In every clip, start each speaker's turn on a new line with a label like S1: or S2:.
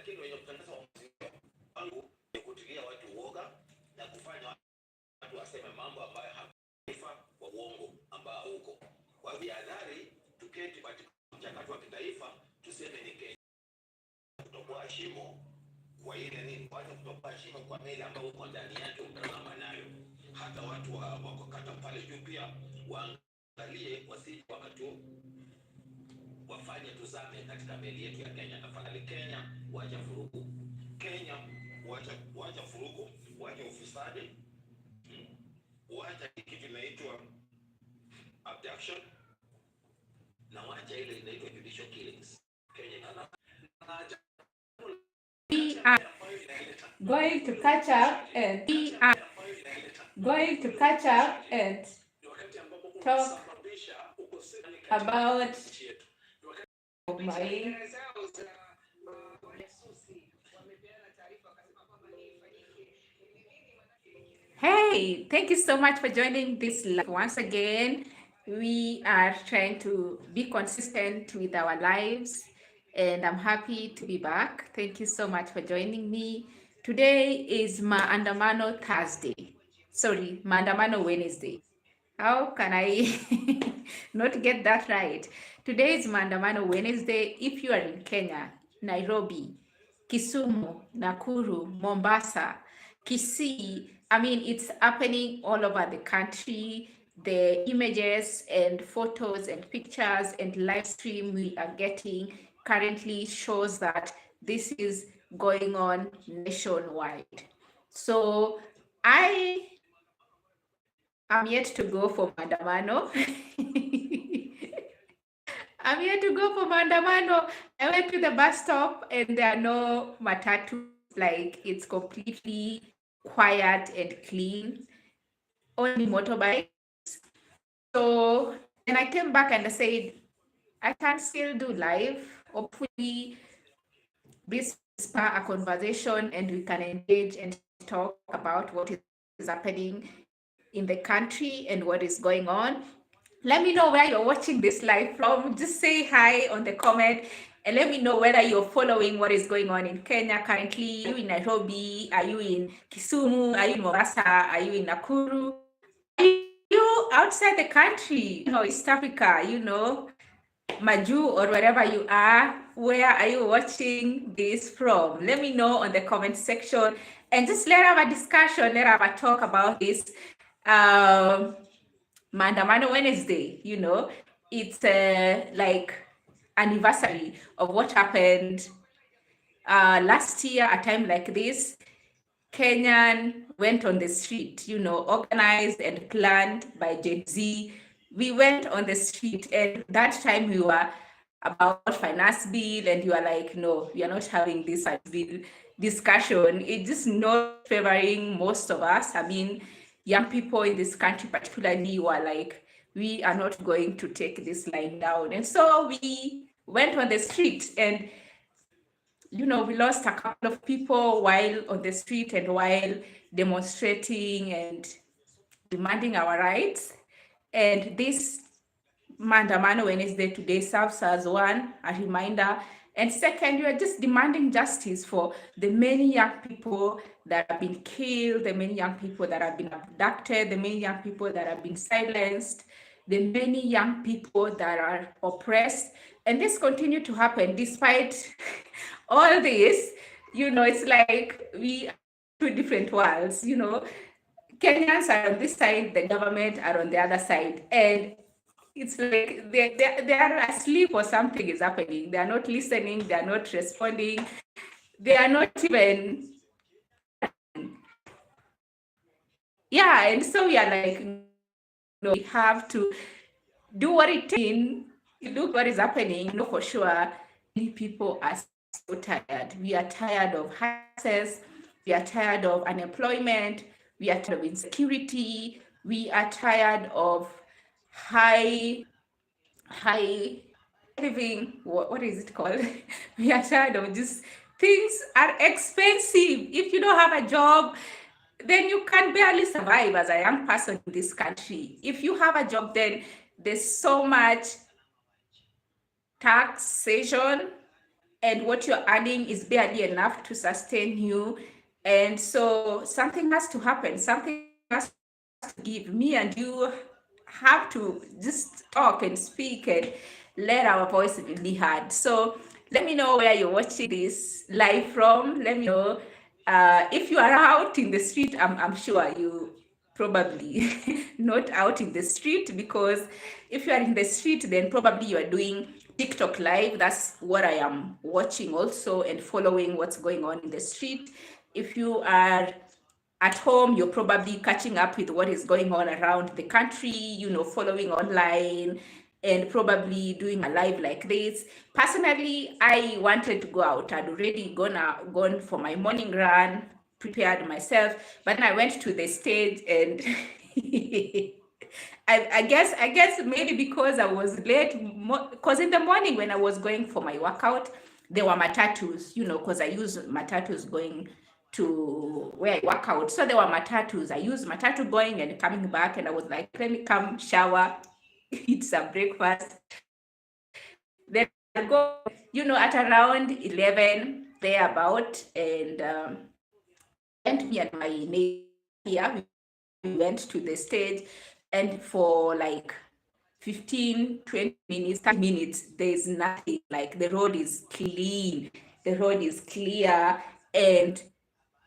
S1: lakini wenye kutangaza wangu ni kutilia watu uoga na kufanya watu waseme mambo ambayo hafa wa uongo ambao huko. Kwa hivyo hadhari tuketi katika mchakato wa kitaifa, tuseme ni Kenya kutoboa shimo kwa ile nini, watu kutoboa shimo kwa meli ambayo uko ndani yake utalama nayo. Hata watu wako kata pale juu pia waangalie wasije wakati wafanye tuzame katika meli yetu ya Kenya. Tafadhali Kenya, wacha furugu. Kenya, wacha furugu, wacha ufisadi, wacha kitu inaitwa abduction, na wacha ile inaitwa judicial killings. Kenya
S2: we are going to catch up and talk about my Hey, thank you so much for joining this live. Once again, we are trying to be consistent with our lives, and I'm happy to be back. Thank you so much for joining me. Today is Maandamano Thursday. Sorry, Maandamano Wednesday. How can I not get that right? Today is Mandamano Wednesday. If you are in Kenya, Nairobi, Kisumu, Nakuru, Mombasa, Kisii, I mean, it's happening all over the country. The images and photos and pictures and live stream we are getting currently shows that this is going on nationwide. So I'm yet to go for Mandamano. I'm here to go for Mandamano. I went to the bus stop and there are no matatu. Like, it's completely quiet and clean. Only motorbikes. So then I came back and I said, I can still do live. Hopefully, this spur a conversation and we can engage and talk about what is happening in the country and what is going on. Let me know where you're watching this live from. Just say hi on the comment and let me know whether you're following what is going on in Kenya currently. Are you in Nairobi? Are you in Kisumu? Are you in Mombasa? Are you in Nakuru? Are you outside the country? You know, East Africa, you know, Maju or wherever you are. Where are you watching this from? Let me know on the comment section and just let have a discussion, let have a talk about this. Mandamano Wednesday, you know, it's like anniversary of what happened last year. A time like this, Kenyan went on the street, you know, organized and planned by Gen Z. We went on the street, and that time we were about finance bill, and you are like, no, we are not having this bill discussion. It's just not favoring most of us. I mean, young people in this country particularly were like, we are not going to take this line down. And so we went on the street and, you know, we lost a couple of people while on the street and while demonstrating and demanding our rights. And this Mandamano Wednesday today serves as one, a reminder. And second, we are just demanding justice for the many young people that have been killed, the many young people that have been abducted, the many young people that have been silenced, the many young people that are oppressed. And this continues to happen despite all this. You know, it's like we are two different worlds, you know. Kenyans are on this side, the government are on the other side. And it's like they are asleep or something is happening. They are not listening. They are not responding. They are not even. Yeah, and so we are like, no, we have to do what it takes. Look what is happening. No, for sure, many people are so tired. We are tired of access. We are tired of unemployment. We are tired of insecurity. We are tired of high living, what is it called? We are tired of just things are expensive. If you don't have a job, then you can barely survive as a young person in this country. If you have a job, then there's so much taxation. and what you're earning is barely enough to sustain you. And so something has to happen, something has to give. Me and you have to just talk and speak and let our voice be heard. So let me know where you're watching this live from. Let me know if you are out in the street. I'm sure you probably not out in the street, because if you are in the street, then probably you are doing TikTok live. That's what I am watching also, and following what's going on in the street. If you are at home, you're probably catching up with what is going on around the country, following online and probably doing a live like this. Personally, I wanted to go out. I'd already gone for my morning run, prepared myself, but then I went to the stage and I guess maybe because I was late, because in the morning when I was going for my workout, there were matatus, because I use matatus going to where I work out. So there were matatus. I used matatu going and coming back, and I was like, let me come shower, eat some breakfast. Then I go, at around 11, there about, and went, me and my neighbor here, we went to the stage, and for like 15, 20 minutes, 30 minutes, there's nothing. Like, the road is clean, the road is clear, and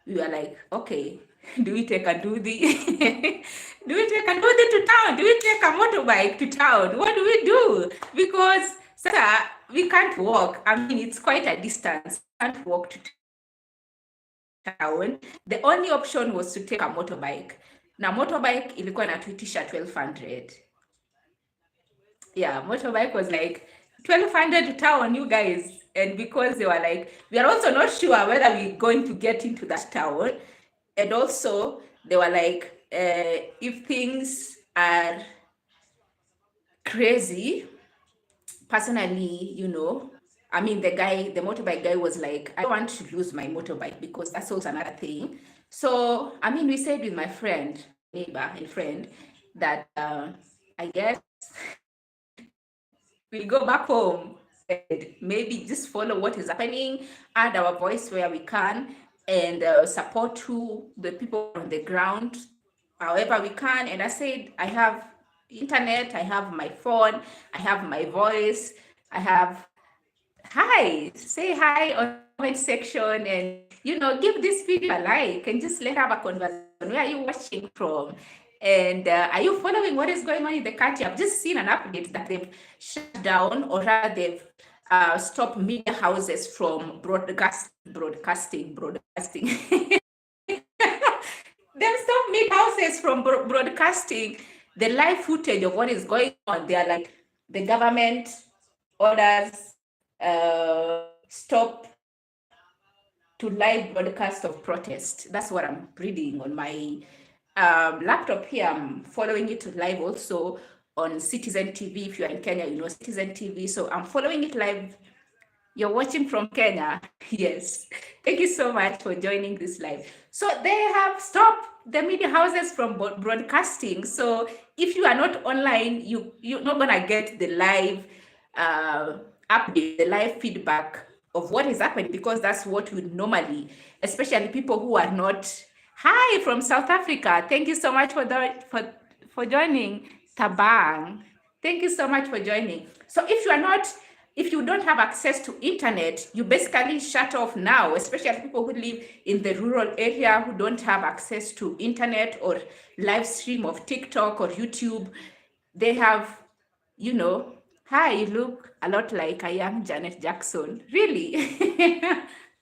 S2: we were like, okay, do we take a doodie? Do we take a doodie to town? Do we take a motorbike to town? What do we do? Because sir, we can't walk. I mean, it's quite a distance. We can't walk to town. The only option was to take a motorbike. Na motorbike ilikuwa inatuitisha 1200. Yeah, motorbike was like 1200 to town, you guys. And because they were like, we are also not sure whether we're going to get into that town. And also, they were like, if things are crazy, personally, I mean, the motorbike guy was like, I don't want to lose my motorbike, because that's also another thing. So, I mean, we said with my friend, neighbor and friend, that I guess we'll go back home and maybe just follow what is happening, add our voice where we can, and support the people on the ground however we can. And I said, I have internet, I have my phone, I have my voice, I have hi, say hi on the comment section, and give this video a like, and just let's have a conversation. Where are you watching from? And are you following what is going on in the country? I've just seen an update that they've shut down, or rather they've stopped media houses from broadcasting. They've stopped media houses from broadcasting the live footage of what is going on. They are like, the government orders stop to live broadcast of protest. That's what I'm reading on my laptop here. I'm following it live also on Citizen TV. If you're in Kenya, Citizen TV. So I'm following it live. You're watching from Kenya. Yes. Thank you so much for joining this live. So they have stopped the media houses from broadcasting. So if you are not online, you're not going to get the live update, the live feedback of what is happening, because that's what we normally, especially people who are not. Hi from South Africa. Thank you so much for joining. Tabang. Thank you so much for joining. So if you don't have access to internet, you basically shut off now, especially people who live in the rural area who don't have access to internet or live stream of TikTok or YouTube. They have, hi, you look a lot like a young Janet Jackson. Really?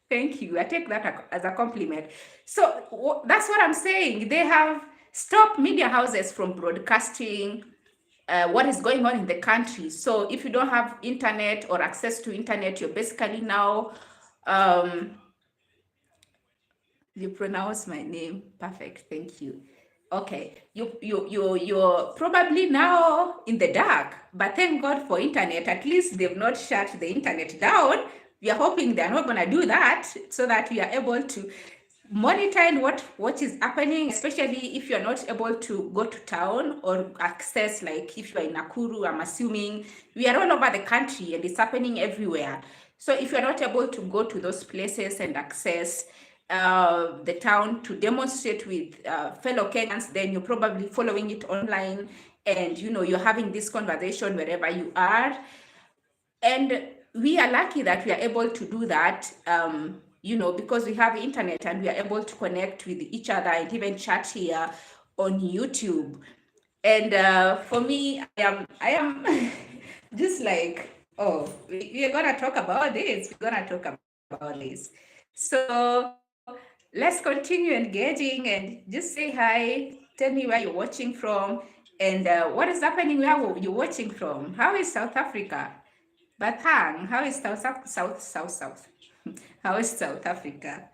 S2: Thank you. I take that as a compliment. So that's what I'm saying. They have stopped media houses from broadcasting what is going on in the country. So if you don't have internet or access to internet, you're basically now, you pronounce my name perfect. Thank you. Okay, you're probably now in the dark, but thank God for internet. At least they've not shut the internet down. We are hoping they're not going to do that, so that we are able to monitor what is happening, especially if you're not able to go to town or access, like if you're in Nakuru. I'm assuming we are all over the country and it's happening everywhere. So if you're not able to go to those places and access the town to demonstrate with fellow Kenyans, then you're probably following it online, and you're having this conversation wherever you are. And we are lucky that we are able to do that, because we have internet and we are able to connect with each other and even chat here on YouTube. And for me, I am just like, oh, we're gonna talk about this. We're gonna talk about this. So let's continue engaging and just say hi. Tell me where you're watching from and what is happening where you're watching from. How is South Africa? Bathang, how is South? How is South Africa?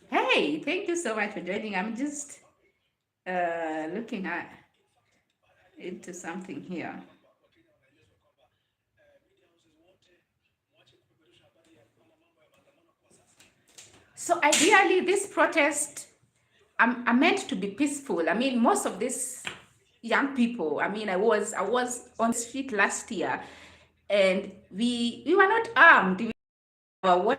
S2: Hey, thank you so much for joining. I'm just looking at into something here. So ideally, this protest are meant to be peaceful. I mean, most of these young people. I mean, I was on the street last year, and we were not armed. We were one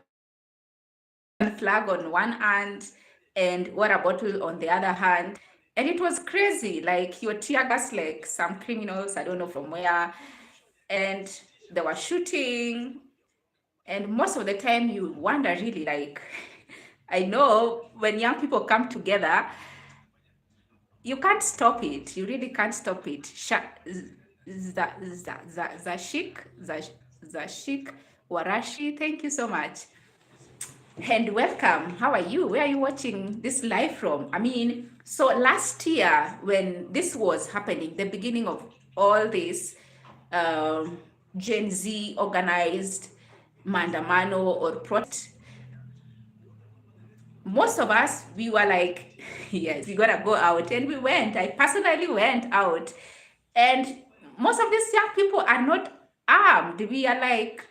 S2: flag on one hand and water bottle on the other hand, and it was crazy. Like your tear gas, like some criminals, I don't know from where, and they were shooting. And most of the time, you wonder really, like, I know when young people come together, you can't stop it. You really can't stop it. Zashik Warashi, thank you so much. And welcome. How are you? Where are you watching this live from? I mean, so last year when this was happening, the beginning of all this Gen Z organized Mandamano or protest, most of us, we were like, yes, we gotta go out. And we went. I personally went out. And most of these young people are not armed. We are like,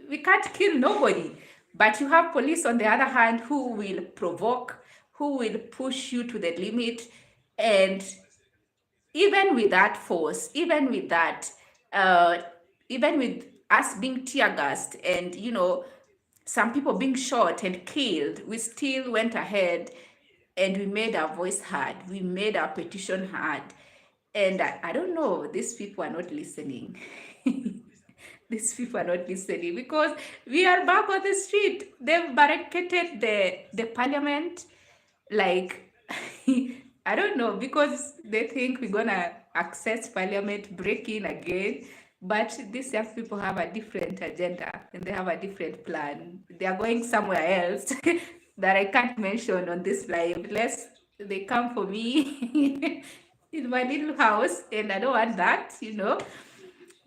S2: we can't kill nobody. But you have police on the other hand who will provoke, who will push you to the limit. And even with that force, uh, even with us being tear gassed and, some people being shot and killed, we still went ahead and we made our voice heard. We made our petition heard. And I don't know, these people are not listening. These people are not listening because we are back on the street. They've barricaded the parliament. Like, I don't know, because they think we're gonna access parliament, break in again. But these young people have a different agenda and they have a different plan. They are going somewhere else that I can't mention on this live, unless they come for me in my little house, and I don't want that.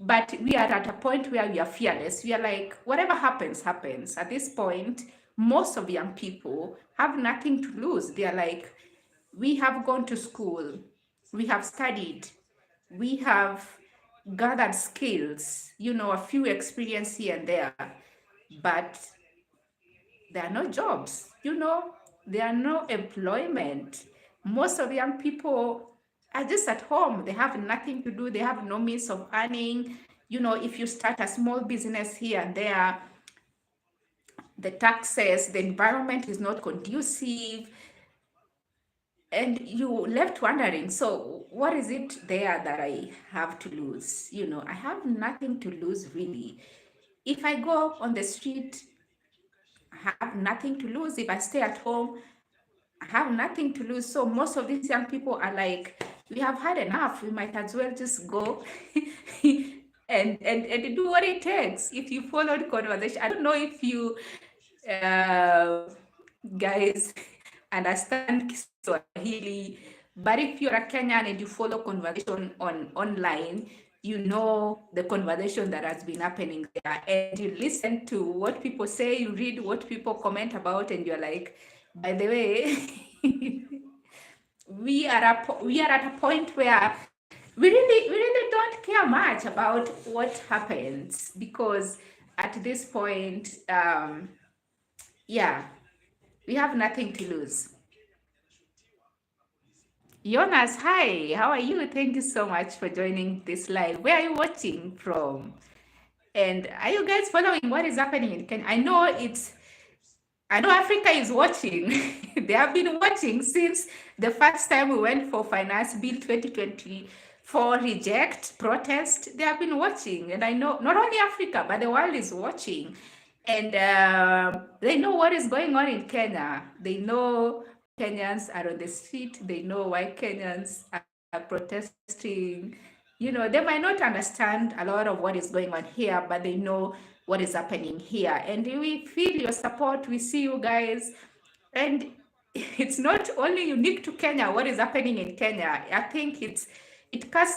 S2: But we are at a point where we are fearless. We are like, whatever happens, happens. At this point, most of young people have nothing to lose. They are like, we have gone to school, we have studied, we have gathered skills, a few experience here and there, but there are no jobs, there are no employment. Most of young people are just at home. They have nothing to do. They have no means of earning. If you start a small business here and there, the taxes, the environment is not conducive. And you left wondering, so what is it there that I have to lose? I have nothing to lose really. If I go on the street, I have nothing to lose. If I stay at home, I have nothing to lose. So most of these young people are like, we have had enough. We might as well just go and do what it takes. If you follow the conversation, I don't know if you guys understand Kiswahili, but if you're a Kenyan and you follow conversation online, you know the conversation that has been happening there, and you listen to what people say, you read what people comment about, and you're like, by the way, we are at a point where we really don't care much about what happens, because at this point, yeah, we have nothing to lose. Jonas, hi, how are you? Thank you so much for joining this live. Where are you watching from? And are you guys following what is happening in Kenya? I know Africa is watching. They have been watching since the first time we went for Finance Bill 2024 reject protest. They have been watching, and I know not only Africa but the world is watching, and they know what is going on in Kenya. They know Kenyans are on the street. They know why Kenyans are protesting. They might not understand a lot of what is going on here, but they know what is happening here. And we feel your support. We see you guys. And it's not only unique to Kenya, what is happening in Kenya. I think it cut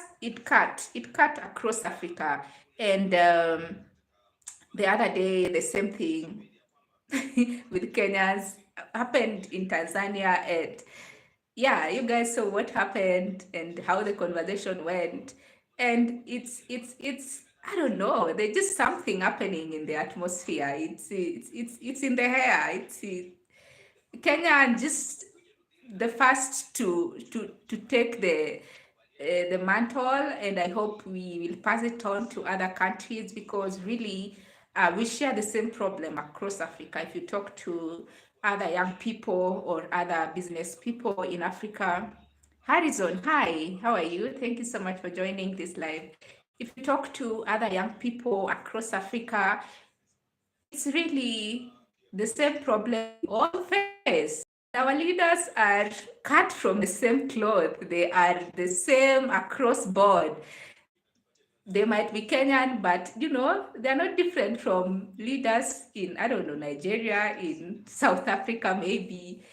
S2: across Africa. And the other day, the same thing with Kenyans happened in Tanzania. And yeah, you guys saw what happened and how the conversation went. And it's I don't know, there's just something happening in the atmosphere. It's in the air. Kenya and just the first to take the mantle, and I hope we will pass it on to other countries, because really we share the same problem across Africa. If you talk to other young people or other business people in Africa, Harrison, hi, how are you? Thank you so much for joining this live. If you talk to other young people across Africa, it's really the same problem we all face. Our leaders are cut from the same cloth. They are the same across board. They might be Kenyan, but they're not different from leaders in, I don't know, Nigeria, in South Africa, maybe.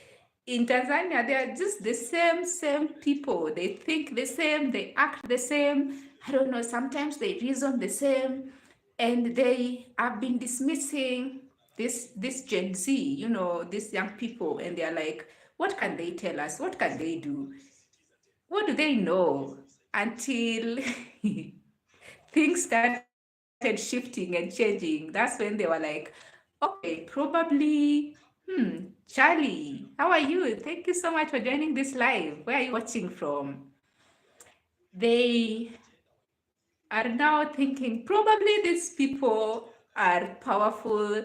S2: In Tanzania, they are just the same people. They think the same, they act the same. I don't know, sometimes they reason the same. And they have been dismissing this Gen Z, these young people, and they're like, what can they tell us? What can they do? What do they know? Until things started shifting and changing. That's when they were like, okay, probably, Charlie, how are you? Thank you so much for joining this live. Where are you watching from? They are now thinking probably these people are powerful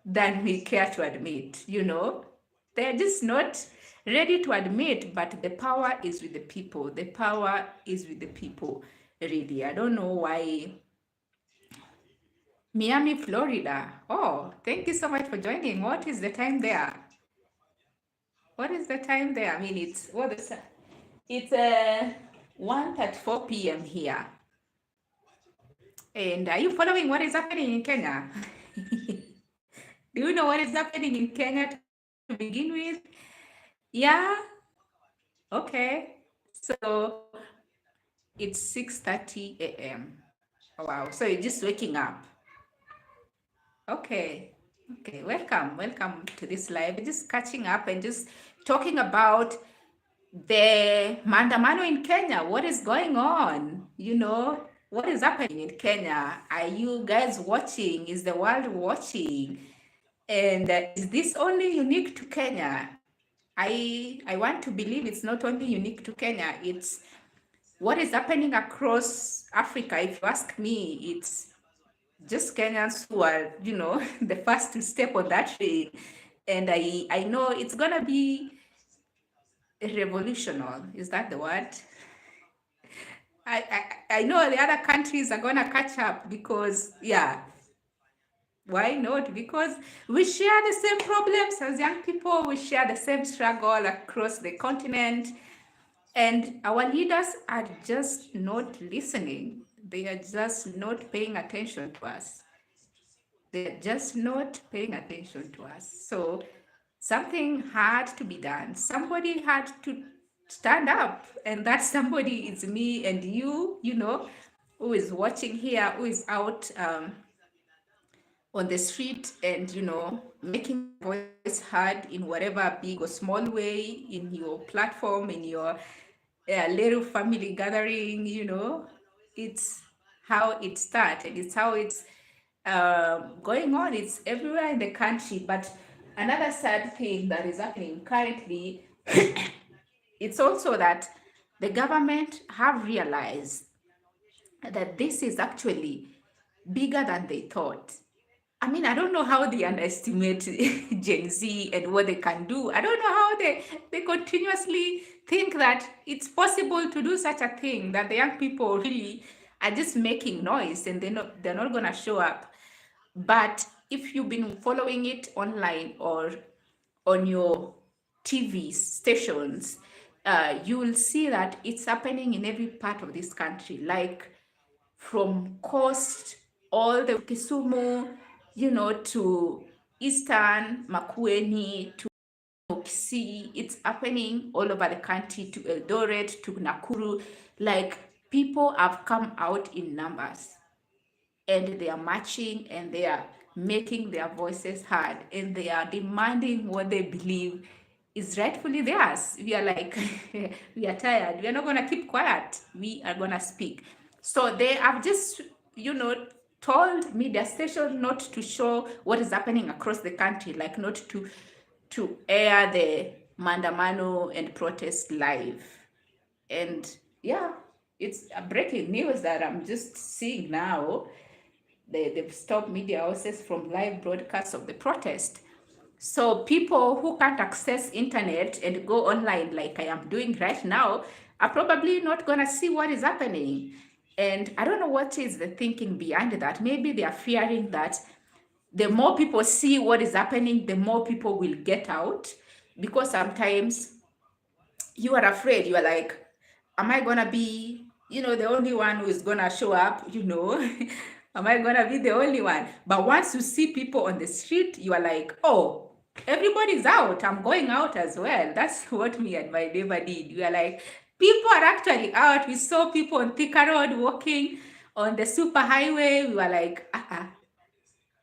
S2: than we care to admit. They're just not ready to admit, but the power is with the people. The power is with the people, really. I don't know why. Miami, Florida. Oh, thank you so much for joining. What is the time there? What is the time there? I mean, it's 1:34 p.m. here. And are you following what is happening in Kenya? Do you know what is happening in Kenya to begin with? Yeah? Okay. So it's 6:30 a.m. Oh, wow. So you're just waking up. Okay. Okay. Welcome. Welcome to this live. We're just catching up and just talking about the Maandamano in Kenya. What is going on? What is happening in Kenya? Are you guys watching? Is the world watching? And is this only unique to Kenya? I want to believe it's not only unique to Kenya. It's what is happening across Africa. If you ask me, it's just Kenyans who are, the first to step on that train. And I know it's gonna be revolutionary. Is that the word? I know the other countries are gonna catch up, because yeah, why not? Because we share the same problems as young people. We share the same struggle across the continent, and our leaders are just not listening. They are just not paying attention to us. They're just not paying attention to us. So something had to be done. Somebody had to stand up, and that somebody is me and you, who is watching here, who is out on the street and, making voice heard in whatever big or small way, in your platform, in your little family gathering. It's how it started. It's how it's going on. It's everywhere in the country. But another sad thing that is happening currently it's also that the government have realized that this is actually bigger than they thought. I mean, I don't know how they underestimate Gen Z and what they can do. I don't know how they continuously think that it's possible to do such a thing, that the young people really are just making noise and they're not gonna show up. But if you've been following it online or on your TV stations, you will see that it's happening in every part of this country. Like from coast all the Kisumu, to eastern Makueni to Kisii. It's happening all over the country, to Eldoret, to Nakuru. Like people have come out in numbers and they are marching and they are making their voices heard and they are demanding what they believe is rightfully theirs. We are like, we are tired. We are not going to keep quiet. We are going to speak. So they have just, told media stations not to show what is happening across the country, like not to air the Mandamano and protest live. And yeah, it's a breaking news that I'm just seeing now. They've stopped media houses from live broadcasts of the protest. So people who can't access internet and go online like I am doing right now are probably not going to see what is happening. And I don't know what is the thinking behind that. Maybe they are fearing that the more people see what is happening, the more people will get out. Because sometimes you are afraid. You are like, am I gonna be, the only one who is gonna show up? Am I gonna be the only one? But once you see people on the street, you are like, oh, everybody's out. I'm going out as well. That's what me and my neighbor did. We are like, people are actually out. We saw people on Thika Road walking on the super highway. We were like,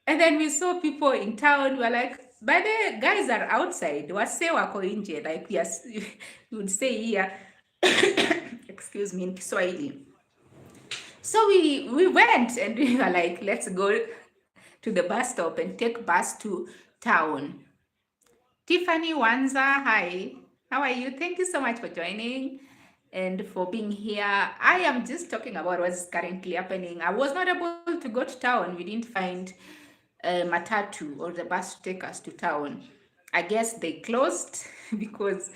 S2: and then we saw people in town. We were like, but the guys are outside. Wase wako nje. Like, yes, we would say here, excuse me, in Kiswahili. So we went and we were like, let's go to the bus stop and take bus to town. Tiffany Wanza, hi. How are you? Thank you so much for joining and for being here. I am just talking about what's currently happening. I was not able to go to town. We didn't find matatu or the bus to take us to town. I guess they closed because,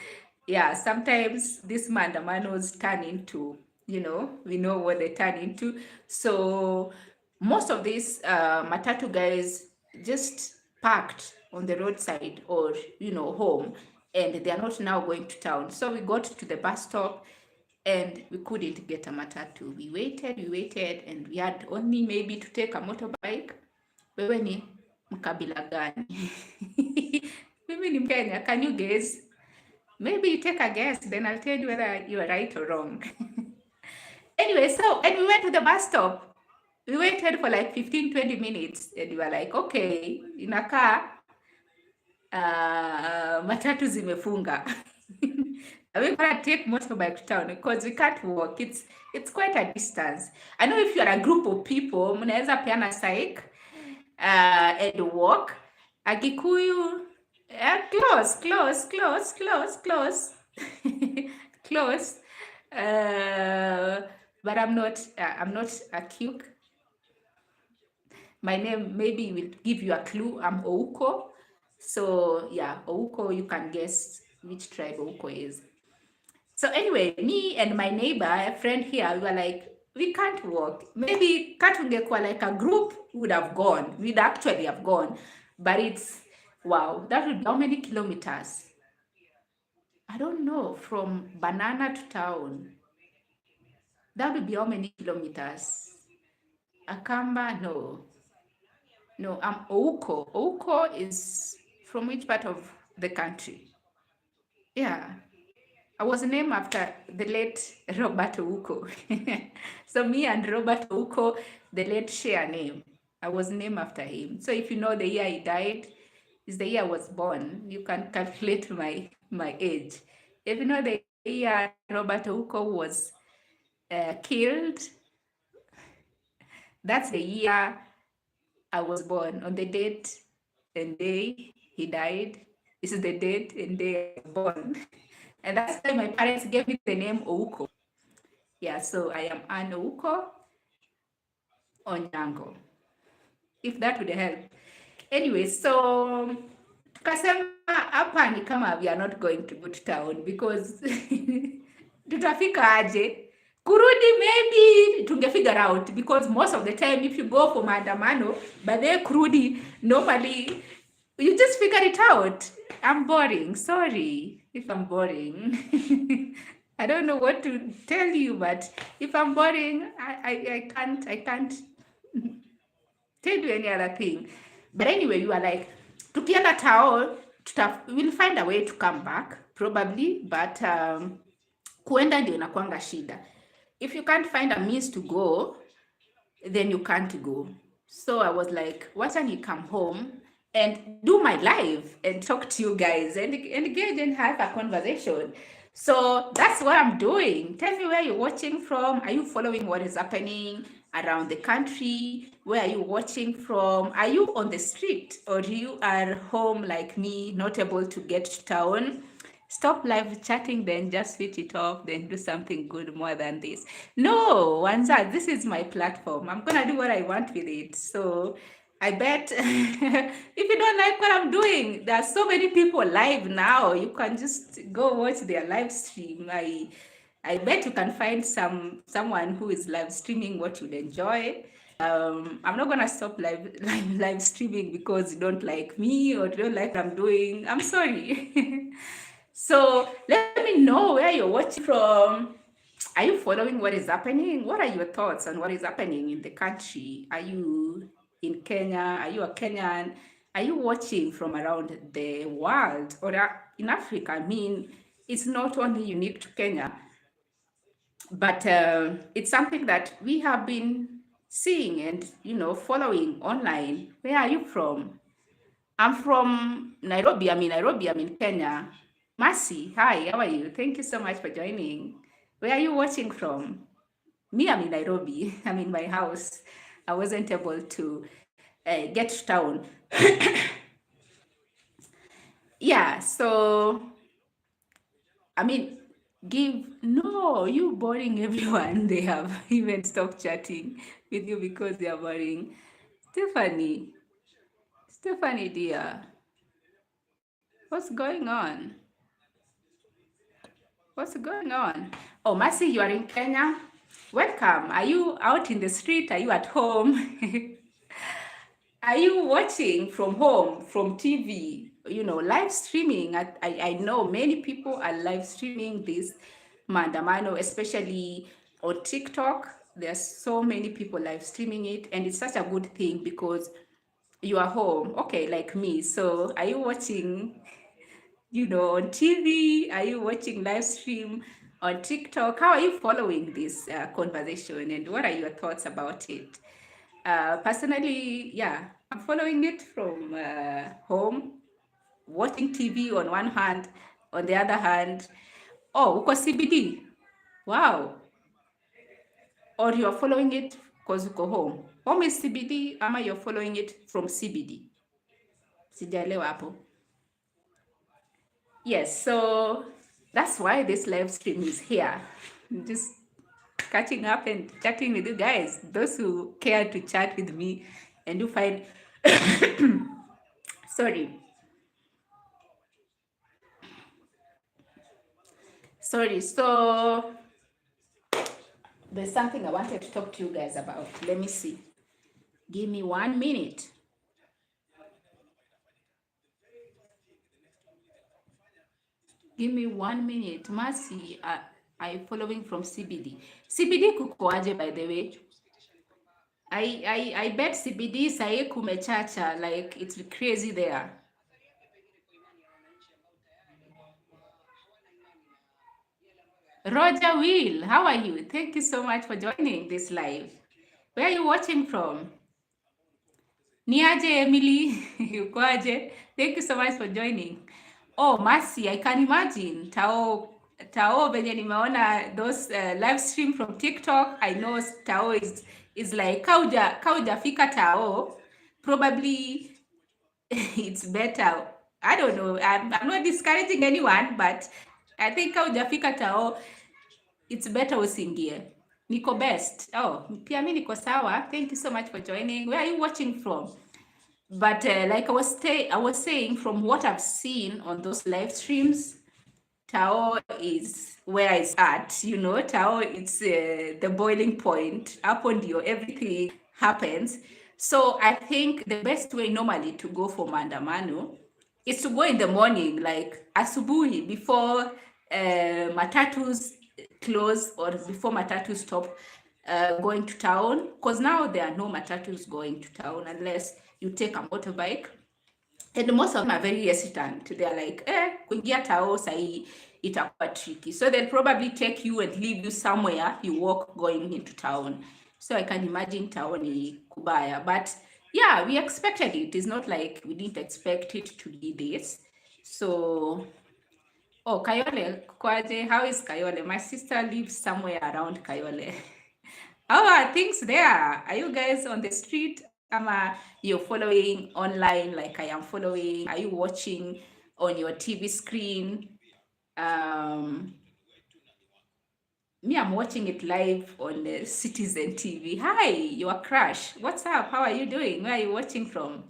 S2: yeah, sometimes these mandamanos turn into, we know what they turn into. So most of these matatu guys just parked on the roadside or, home, and they are not now going to town. So we got to the bus stop and we couldn't get a matatu. We waited, and we had only maybe to take a motorbike. Wewe ni mkabila gani? Mimi ni Mkenya. Can you guess? Maybe you take a guess, then I'll tell you whether you are right or wrong. Anyway, and we went to the bus stop. We waited for like 15-20 minutes and we were like, okay, inakaa matatu zimefunga. We're gonna take motorbike to town because we can't walk. It's quite a distance. I know if you're a group of people, mnaweza peana psych and walk. Agikuyu, close. Close. But I'm not a cute. My name maybe will give you a clue. I'm Ouko. So yeah, Ouko, you can guess which tribe Ouko is. So anyway, me and my neighbor, a friend here, we were like, we can't walk. Maybe katungekuwa like a group would have gone. We'd actually have gone. But it's, wow, that would be how many kilometers? I don't know, from Banana to town. That would be how many kilometers? Akamba, no. No, I'm Ouko. Ouko is from which part of the country? Yeah. I was named after the late Robert Ouko. So me and Robert Ouko, the late, share name. I was named after him. So if you know the year he died, is the year I was born. You can calculate my age. If you know the year Robert Ouko was killed, that's the year I was born. On the date and day he died, this is the date and day I was born. And that's why my parents gave me the name Ouko. Yeah, so I am Anne Ouko Onyango, if that would help. Anyway, so tukasema hapa ni kama we are not going to go to town because tutafika aje? Kurudi maybe tunge figure out, because most of the time if you go for maandamano, but then kurudi, normally you just figure it out. I'm boring. Sorry if I'm boring. I don't know what to tell you, but if I'm boring, I can't tell you any other thing. But anyway, you are like, tukienda tao, we'll find a way to come back probably, but kuenda ndio inakuanga shida. If you can't find a means to go, then you can't go. So I was like, why don't you come home and do my live and talk to you guys and engage and have a conversation. So that's what I'm doing. Tell me where you're watching from. Are you following what is happening around the country? Where are you watching from? Are you on the street or you are home like me, not able to get to town? Stop live chatting, then just switch it off, then do something good more than this. No, Wanza, this is my platform. I'm gonna do what I want with it. So I bet if you don't like what I'm doing, there are so many people live now. You can just go watch their live stream. I bet you can find someone who is live streaming what you'd enjoy. I'm not gonna stop live streaming because you don't like me or you don't like what I'm doing. I'm sorry. So let me know where you're watching from. Are you following what is happening? What are your thoughts on what is happening in the country? Are you in Kenya? Are you a Kenyan? Are you watching from around the world or in Africa? I mean, it's not only unique to Kenya, but it's something that we have been seeing and following online. Where are you from? I'm from Nairobi. I'm in Kenya. Mercy, hi, how are you? Thank you so much for joining. Where are you watching from? Me, I'm in Nairobi. I'm in my house. I wasn't able to get to town. Yeah, so, I mean, you boring everyone. They have even stopped chatting with you because they are boring. Stephanie, dear, what's going on? What's going on? Oh, Mercy, you are in Kenya. Welcome. Are you out in the street? Are you at home? Are you watching from home, from TV? Live streaming. I know many people are live streaming this Mandamano, especially on TikTok. There's so many people live streaming it, and it's such a good thing because you are home. Okay, like me. So are you watching on TV? Are you watching live stream on TikTok? How are you following this conversation and what are your thoughts about it? Personally, yeah, I'm following it from home, watching TV on one hand, on the other hand. Oh, uko CBD. Wow. Or you're following it because uko home. Home is CBD, ama you're following it from CBD. Sijaelewa hapo. Yes, so that's why this live stream is here. I'm just catching up and chatting with you guys, those who care to chat with me and you find sorry, so there's something I wanted to talk to you guys about. Let me see. Give me 1 minute. Give me 1 minute. Mercy, I following from CBD. CBD kukoaje, by the way? I bet CBD sahi kumechacha, like it's crazy there. Roger Will, how are you? Thank you so much for joining this live. Where are you watching from? Niaje Emily, ukoaje? Thank you so much for joining. Oh, Mercy, I can imagine. Tao venye nimeona those live stream from TikTok. I know Tao is like kauja fika Tao. Probably it's better. I don't know. I'm not discouraging anyone, but I think haujafika Tao, it's better usingie. Niko best. Oh, pia mi niko sawa. Thank you so much for joining. Where are you watching from? But like I was saying, from what I've seen on those live streams, Tao is where it's at. You know, Tao, it's the boiling point. Up on you, everything happens. So I think the best way normally to go for Mandamano is to go in the morning, like asubuhi, before matatus close or before matatus stop going to town. Because now there are no matatus going to town unless you take a motorbike. And most of them are very hesitant. They're like, kuingia Tao sahi itakuwa tricky. So they'll probably take you and leave you somewhere you walk going into town. So I can imagine town ni kubaya. But yeah, we expected it. It's not like we didn't expect it to be this. So, oh, Kayole, kwaje, how is Kayole? My sister lives somewhere around Kayole. How are things there? Are you guys on the street? You're following online like I am following? Are you watching on your TV screen? Me, I'm watching it live on the Citizen TV. Hi, your crush. What's up? How are you doing? Where are you watching from?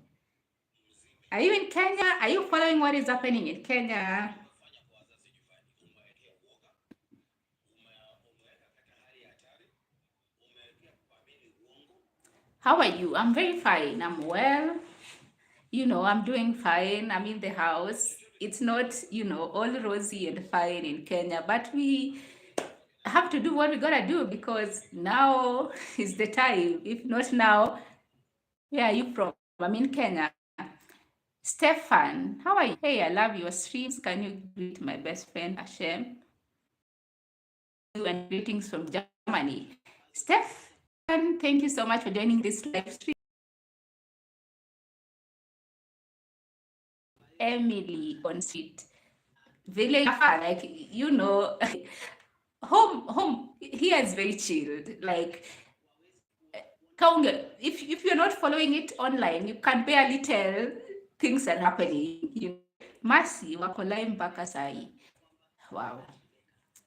S2: Are you in Kenya? Are you following what is happening in Kenya? How are you? I'm very fine. I'm well. I'm doing fine. I'm in the house. It's not, all rosy and fine in Kenya, but we have to do what we gotta do because now is the time. If not now, where are you from? I'm in Kenya. Stefan, how are you? Hey, I love your streams. Can you greet my best friend Hashem? And greetings from Germany. Stefan, thank you so much for joining this live stream. Emily on street. Village, like, home here is very chilled. Like, if you're not following it online, you can barely tell things are happening. Mercy, wako live mpaka sahi. Wow.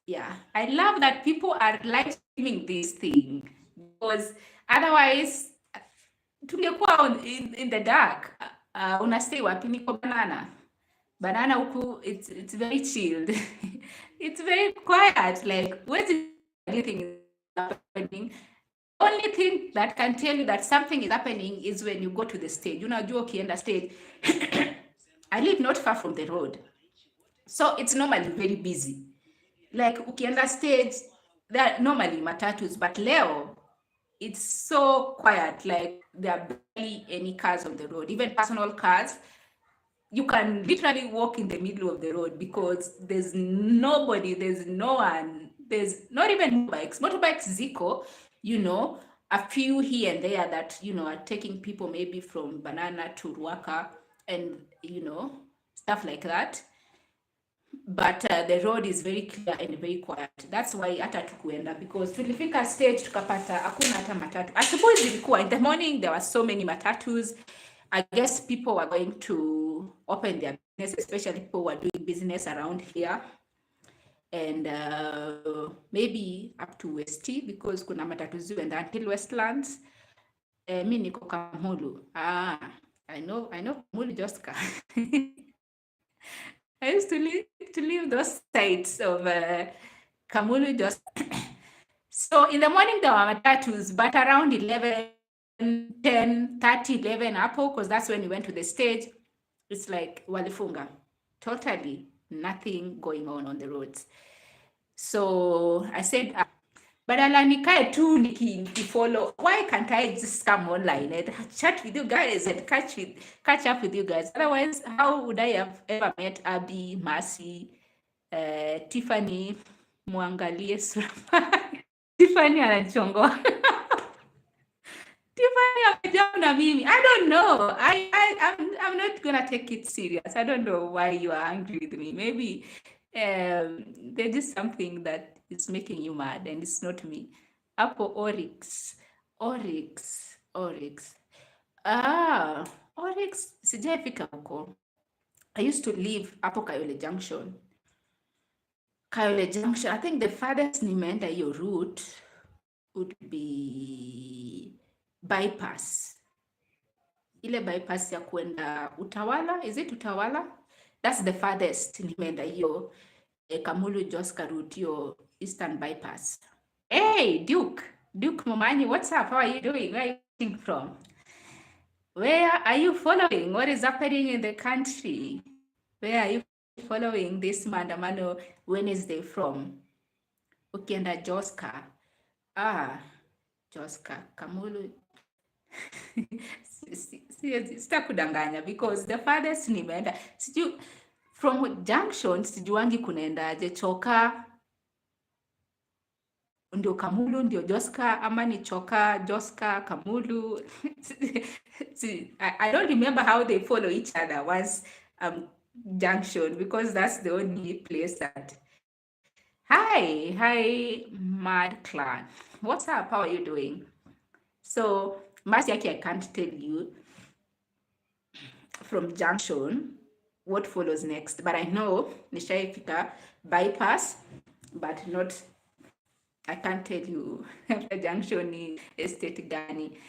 S2: Yeah, I love that people are live streaming this thing because otherwise tungekuwa in the dark. Unastay wapi? Niko banana huku, it's very chilled. It's very quiet. Like, where's anything is happening? Only thing that can tell you that something is happening is when you go to the stage. Unajua ukienda stage. I live not far from the road, so it's normally very busy. Like, ukienda stage, there are normally matatus, but leo it's so quiet. Like, there are barely any cars on the road, even personal cars. You can literally walk in the middle of the road because there's nobody, there's no one, there's not even motorbikes ziko, a few here and there that, are taking people maybe from Banana to Ruaka and, stuff like that. But the road is very clear and very quiet. That's why hata tukuenda, because tulifika stage tukapata hakuna hata matatu. Asubuhi zilikuwa, in the morning there were so many matatus. I guess people were going to open their business, especially people who are doing business around here. And maybe up to West, because kuna matatu and until Westlands. Mi niko Kamulu. I know Kamulu Joska. I used to live those sides of Kamulu Joska. So in the morning there were matatus, but around 11, 10, 30, 11 Apple, because that's when we went to the stage. It's like walifunga. Totally nothing going on the roads. So I said, badala nikae tu nikifollow, why can't I just come online and chat with you guys and catch up with you guys? Otherwise, how would I have ever met Abby, Mercy, Tiffany, muangalie sura. Tiffany anachongoa. I don't know. I'm not gonna take it serious. I don't know why you are angry with me. Maybe there is something that is making you mad, and it's not me. Apple Oryx. Oryx. Sijaifika huko. I used to live hapo Kayole Junction. Kayole Junction. I think the farthest nimeenda hiyo route would be bypass. Ile bypass ya kwenda Utawala, is it Utawala? That's the farthest nimeenda hiyo Kamulu Joska route, hiyo Eastern bypass. Hey, Duke Momanyi, what's up? How are you doing? Where are you coming from? Where are you following? What is happening in the country? Where are you following this Maandamano Wednesday from? Ukienda Joska. Joska, Kamulu. Sitakudanganya because the farthest nimeenda siju from junction sijuangi kunaendaje, Choka ndio Kamulu ndio Joska, ama ni Choka Joska Kamulu. I don't remember how they follow each other once junction, because that's the only place that. Hi Mad Clan, what's up? How are you doing? So Masiaki, I can't tell you from junction what follows next, but I know nishaifika bypass, but not, I can't tell you after junction ni estate gani.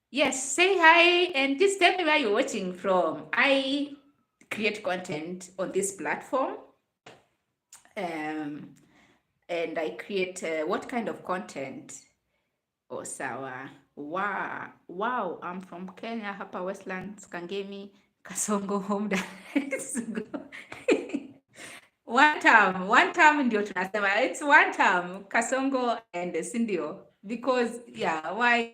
S2: Yes, say hi and just tell me where you're watching from. I create content on this platform, and I create what kind of content? Oh, sawa. Wow, I'm from Kenya, hapa Westlands, Kangemi, Kasongo, home. One term ndio tunasema, it's one term, Kasongo and Sindio, because yeah, why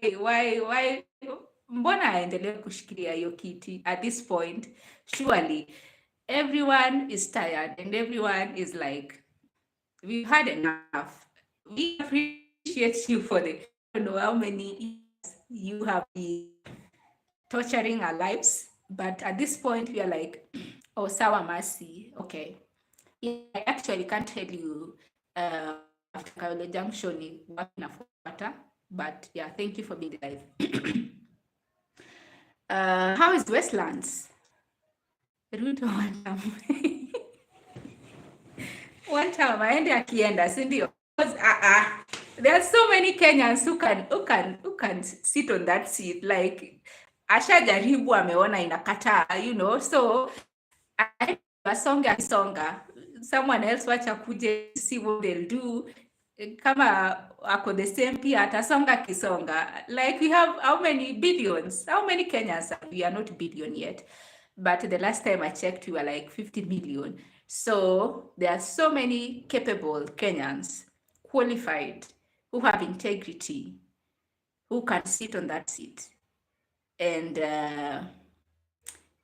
S2: mbona aendelee kushikilia hiyo kiti at this point? Surely everyone is tired and everyone is like, we've had enough. We appreciate you for the, I don't know how many years you have been torturing our lives, but at this point we are like, oh, sawa Mercy, okay. Yeah, I actually can't tell you after Kayole Junction what nafuata, but yeah, thank you for being live. How is Westlands? Ruto one time aende akienda, si ndio? There are so many Kenyans who can sit on that seat, like ashajaribu ameona inakataa, you know, so asonga akisonga, someone else wacha kuje see what they'll do. Kama ako the same pia atasonga kisonga. Like we have how many billions? How many Kenyans? We are not billion yet, but the last time I checked we were like 50 million. So there are so many capable Kenyans, qualified, who have integrity, who can sit on that seat. And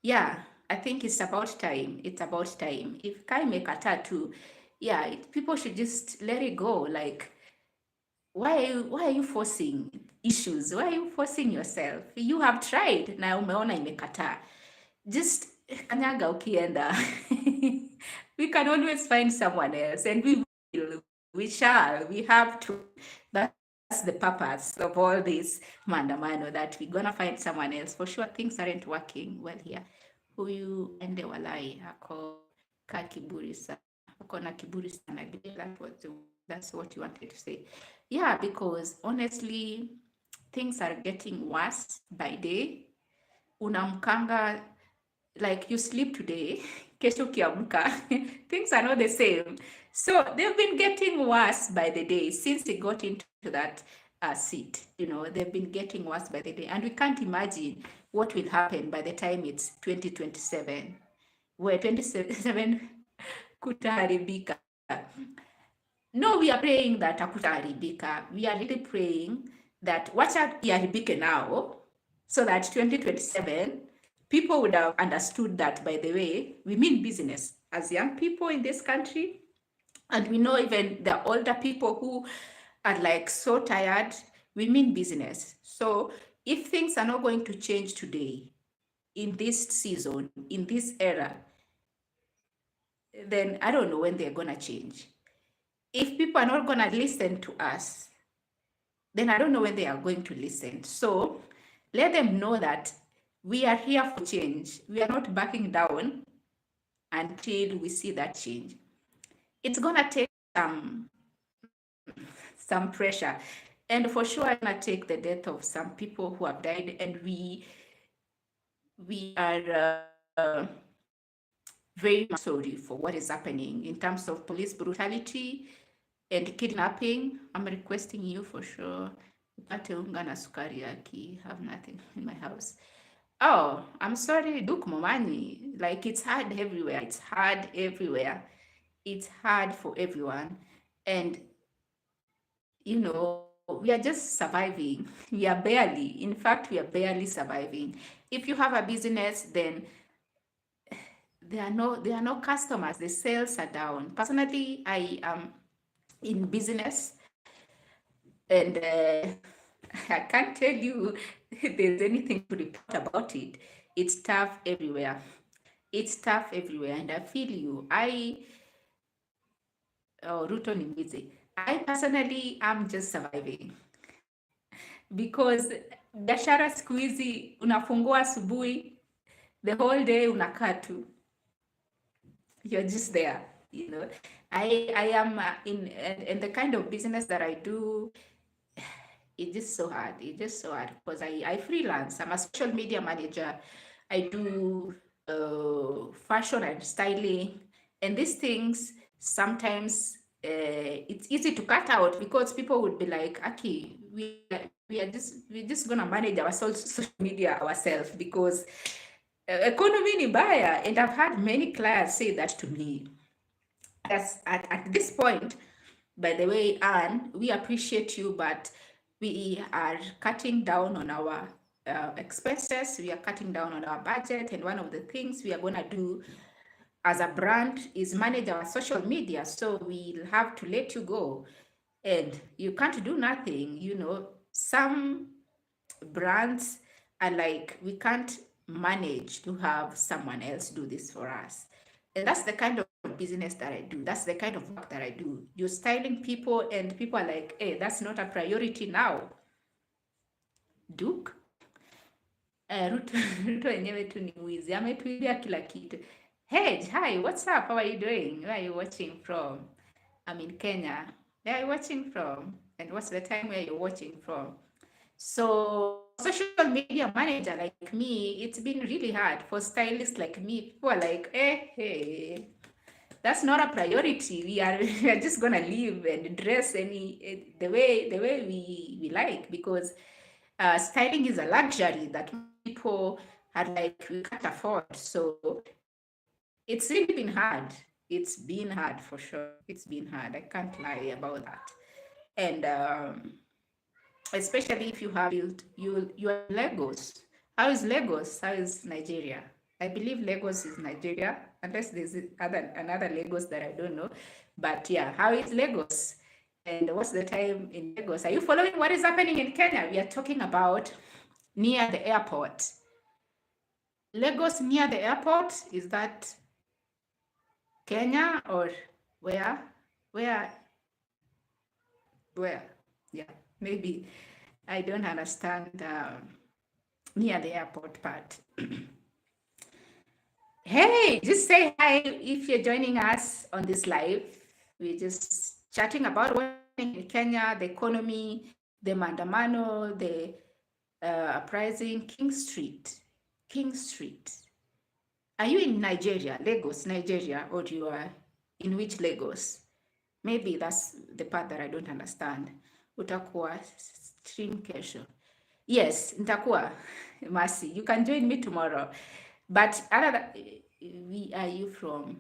S2: yeah, I think it's about time. It's about time. If Kai mekata too, yeah, people should just let it go. Like, why are you forcing issues? Why are you forcing yourself? You have tried. Na umeona imekata. Just kanyaga ukienda. We can always find someone else, and we will. We shall. We have to. That's the purpose of all this Mandamano, that we're gonna find someone else. For sure, things aren't working well here. Huyu ende walai ako ka kiburi sana. Ako na kiburi sana. I believe that's what you wanted to say. Yeah, because honestly, things are getting worse by day. Unamkanga, like you sleep today, kesho kiamka, things are not the same. So they've been getting worse by the day since they got into that seat. You know, they've been getting worse by the day. And we can't imagine what will happen by the time it's 2027, where 2027 kutaharibika. No, we are praying that hakutaharibika. We are really praying that wacha iharibike now, so that 2027 people would have understood that, by the way, we mean business as young people in this country. And we know even the older people who are like so tired, we mean business. So if things are not going to change today, in this season, in this era, then I don't know when they're going to change. If people are not going to listen to us, then I don't know when they are going to listen. So let them know that we are here for change. We are not backing down until we see that change. it's gonna take some pressure, and for sure it's gonna take the death of some people who have died, and we are very much sorry for what is happening in terms of police brutality and kidnapping. I'm requesting you for sure. Upate unga na sukari yaki, have nothing in my house. Oh, I'm sorry, Duk Momani. Like, it's hard everywhere. It's hard everywhere. It's hard for everyone. And, you know, we are just surviving. We are barely, in fact, we are barely surviving. If you have a business, then there are no customers. The sales are down. Personally, I am in business, and I can't tell you there's anything to report about it. It's tough everywhere. It's tough everywhere, and I feel you. Ruto ni busy. I personally am just surviving because biashara siku hizi unafungua asubuhi, the whole day unakaa tu, you're just there, you know. I am in the kind of business that I do. It's just so hard. It's just so hard because I freelance. I'm a social media manager. I do fashion and styling, and these things sometimes it's easy to cut out because people would be like, "Aki, we're just gonna manage our social media ourselves because economy ni baya." And I've had many clients say that to me. That's at this point. By the way, Anne, we appreciate you, but we are cutting down on our expenses. We are cutting down on our budget. And one of the things we are going to do as a brand is manage our social media. So we'll have to let you go. And you can't do nothing. You know, some brands are like, we can't manage to have someone else do this for us. And that's the kind of business that I do. That's the kind of work that I do. You're styling people, and people are like, hey, that's not a priority now. Duke Ruto wenyewe tu ni mwizi, ametuibia kila kitu. Hey, hi, what's up? How are you doing? Where are you watching from? I'm in Kenya. Where are you watching from? And what's the time where you're watching from? So social media manager like me, it's been really hard. For stylists like me, people are like, hey, that's not a priority. We are just gonna live and dress the way we like, because styling is a luxury that people are like, we can't afford. So it's really been hard. It's been hard for sure. It's been hard. I can't lie about that. And especially if you have built your Lagos. How is Lagos? How is Nigeria? I believe Lagos is Nigeria, unless there's another Lagos that I don't know. But yeah, how is Lagos? And what's the time in Lagos? Are you following what is happening in Kenya? We are talking about near the airport. Lagos near the airport, is that Kenya or where? Where? Yeah, maybe I don't understand near the airport part. Hey, just say hi if you're joining us on this live. We're just chatting about what's happening in Kenya, the economy, the Mandamano, the uprising, King Street. Are you in Nigeria, Lagos, Nigeria, or you are in which Lagos? Maybe that's the part that I don't understand. Utakuwa stream kesho. Yes, nitakuwa. Mercy, you can join me tomorrow. But where are you from?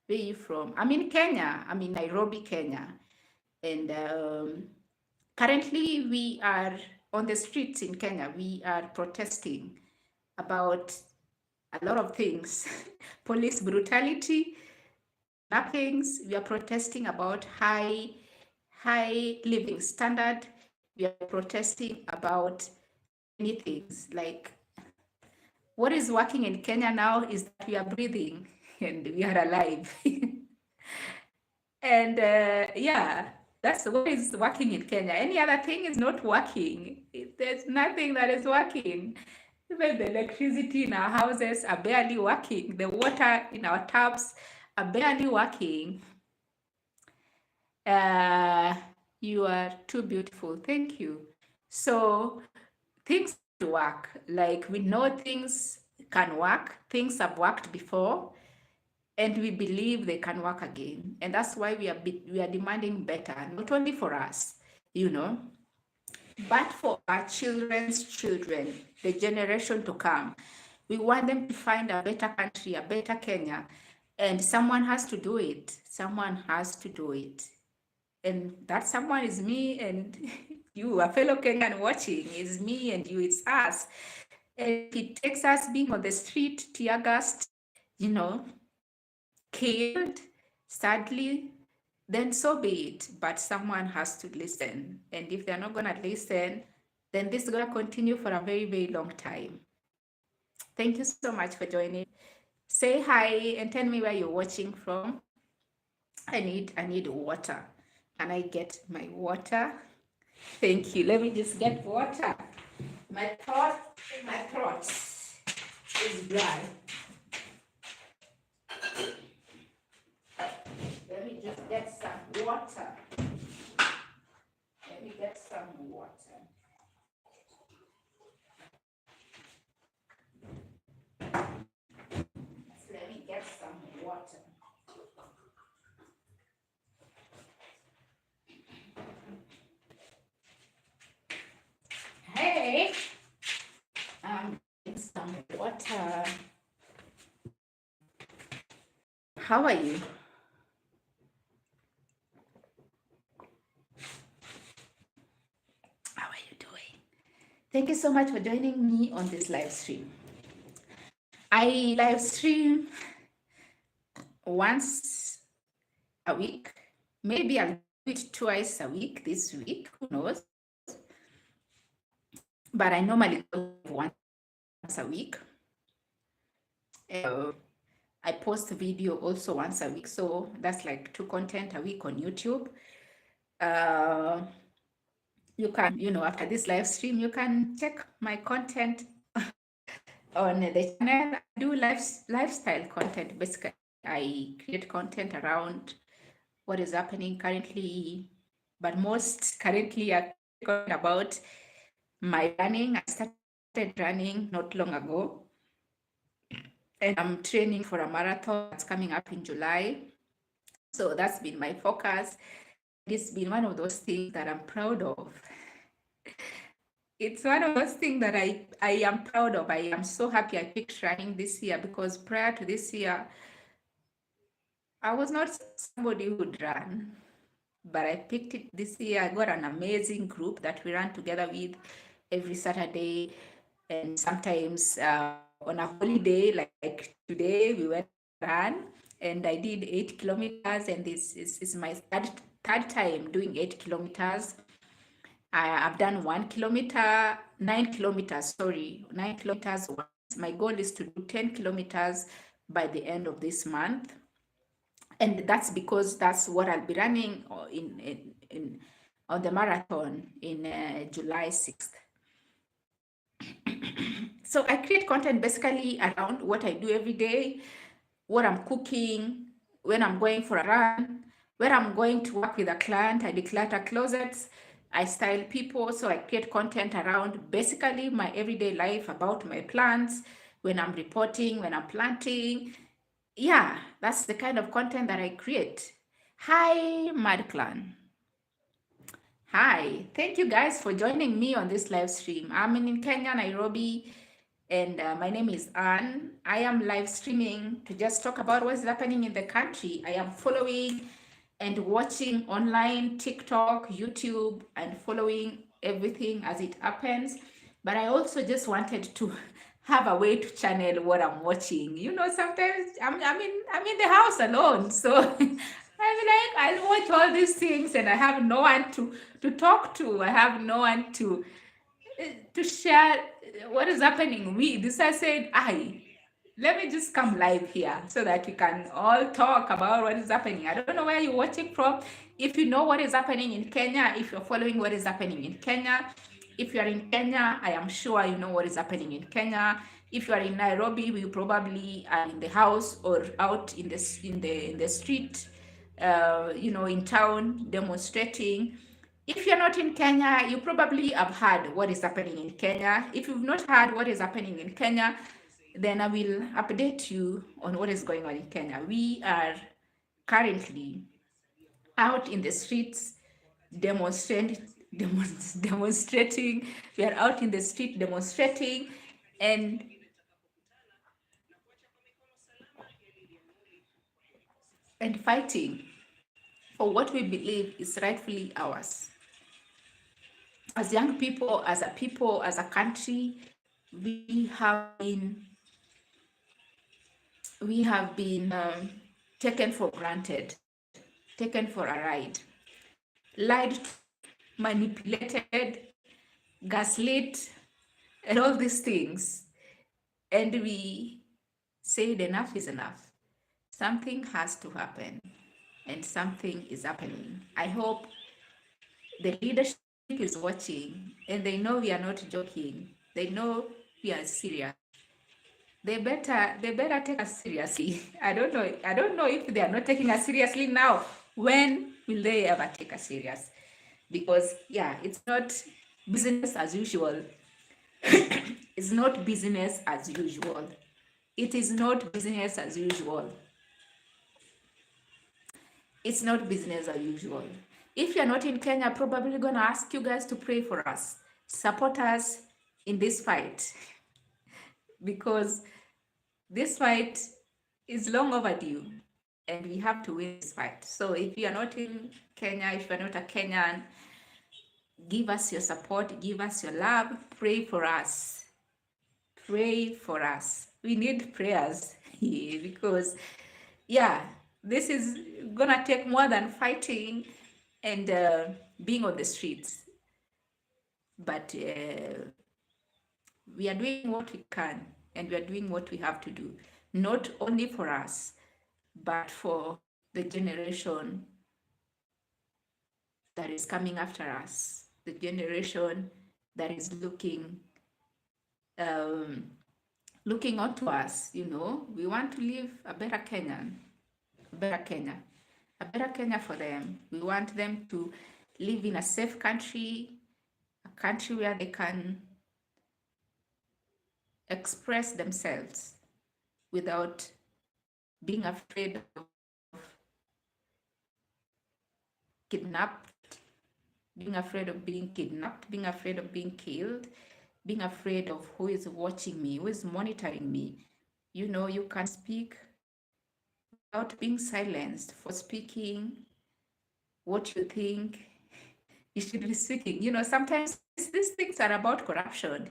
S2: Where are you from? I'm in Kenya. I'm in Nairobi, Kenya. And currently we are on the streets in Kenya. We are protesting about a lot of things. Police brutality, kidnappings. We are protesting about high living standard. We are protesting about many things. Like, what is working in Kenya now is that we are breathing and we are alive. And yeah, that's what is working in Kenya. Any other thing is not working. There's nothing that is working. Even the electricity in our houses are barely working. The water in our taps are barely working. You are too beautiful. Thank you. So things to work. Like we know things can work. Things have worked before, and we believe they can work again. And that's why we are demanding better, not only for us, you know, but for our children's children, the generation to come. We want them to find a better country, a better Kenya, and someone has to do it. Someone has to do it. And that someone is me and you, a fellow Kenyan watching, is me and you, it's us. And if it takes us being on the street, tear gassed, you know, killed, sadly, then so be it. But someone has to listen. And if they're not going to listen, then this is going to continue for a very, very long time. Thank you so much for joining. Say hi and tell me where you're watching from. I need water. And I get my water. Thank you. Let me just get water. My throat is dry. Let me just get some water. Let me get some water. Let me get some water. Hey, I'm getting some water. How are you? How are you doing? Thank you so much for joining me on this live stream. I live stream once a week. Maybe I'll do it twice a week this week. Who knows? But I normally go once a week. I post a video also once a week. So that's like 2 content a week on YouTube. You can, after this live stream, you can check my content on the channel. I do lifestyle content. Basically, I create content around what is happening currently, but most currently I talk about my running. I started running not long ago, and I'm training for a marathon that's coming up in July. So that's been my focus. It's been one of those things that I'm proud of. It's one of those things that I am proud of. I am so happy I picked running this year, because prior to this year, I was not somebody who would run, but I picked it this year. I got an amazing group that we run together with every Saturday, and sometimes on a holiday like today, we went to run, and I did 8 kilometers, and this is my third time doing 8 kilometers. I've done 1 kilometer, 9 kilometers, 9 kilometers once. My goal is to do 10 kilometers by the end of this month. And that's because that's what I'll be running on the marathon in July 6th. So I create content basically around what I do every day, what I'm cooking, when I'm going for a run, where I'm going to work with a client. I declutter closets, I style people. So I create content around basically my everyday life, about my plants, when I'm reporting, when I'm planting. Yeah, that's the kind of content that I create. Hi, Mad Clan. Hi, thank you guys for joining me on this live stream. I'm in Kenya, Nairobi, and my name is Anne. I am live streaming to just talk about what's happening in the country. I am following and watching online, TikTok, YouTube, and following everything as it happens. But I also just wanted to have a way to channel what I'm watching. Sometimes I'm in the house alone, so I'm like, I'll watch all these things, and I have no one to talk to. I have no one to share what is happening with. This I said, let me just come live here so that we can all talk about what is happening. I don't know where you're watching from. If you know what is happening in Kenya, if you're following what is happening in Kenya, if you're in Kenya, I am sure you know what is happening in Kenya. If you are in Nairobi, we probably are in the house or out in the street in town demonstrating. If you're not in Kenya, you probably have heard what is happening in Kenya. If you've not heard what is happening in Kenya, then I will update you on what is going on in Kenya. We are currently out in the streets demonstrating. Demonstrating. We are out in the street demonstrating and fighting for what we believe is rightfully ours. As young people, as a country, we have been taken for granted, taken for a ride, lied to, manipulated, gaslit, and all these things. And we said enough is enough. Something has to happen, and something is happening. I hope the leadership is watching and they know we are not joking. They know we are serious. They better take us seriously. I don't know if they are not taking us seriously now. When will they ever take us serious? Because yeah, it's not business as usual. It's not business as usual. It is not business as usual. It's not business as usual. If you're not in Kenya, I'm probably gonna ask you guys to pray for us, support us in this fight, because this fight is long overdue and we have to win this fight. So if you are not in Kenya, if you're not a Kenyan, give us your support, give us your love, pray for us. Pray for us. We need prayers because, yeah, this is gonna take more than fighting and being on the streets. But we are doing what we can and we are doing what we have to do, not only for us, but for the generation that is coming after us, the generation that is looking onto us. We want to live a better Kenyan, a better Kenya, a better Kenya for them. We want them to live in a safe country, a country where they can express themselves without being afraid of kidnapped, being afraid of being kidnapped, being afraid of being killed, being afraid of who is watching me, who is monitoring me. You can speak without being silenced for speaking what you think you should be speaking. Sometimes these things are about corruption,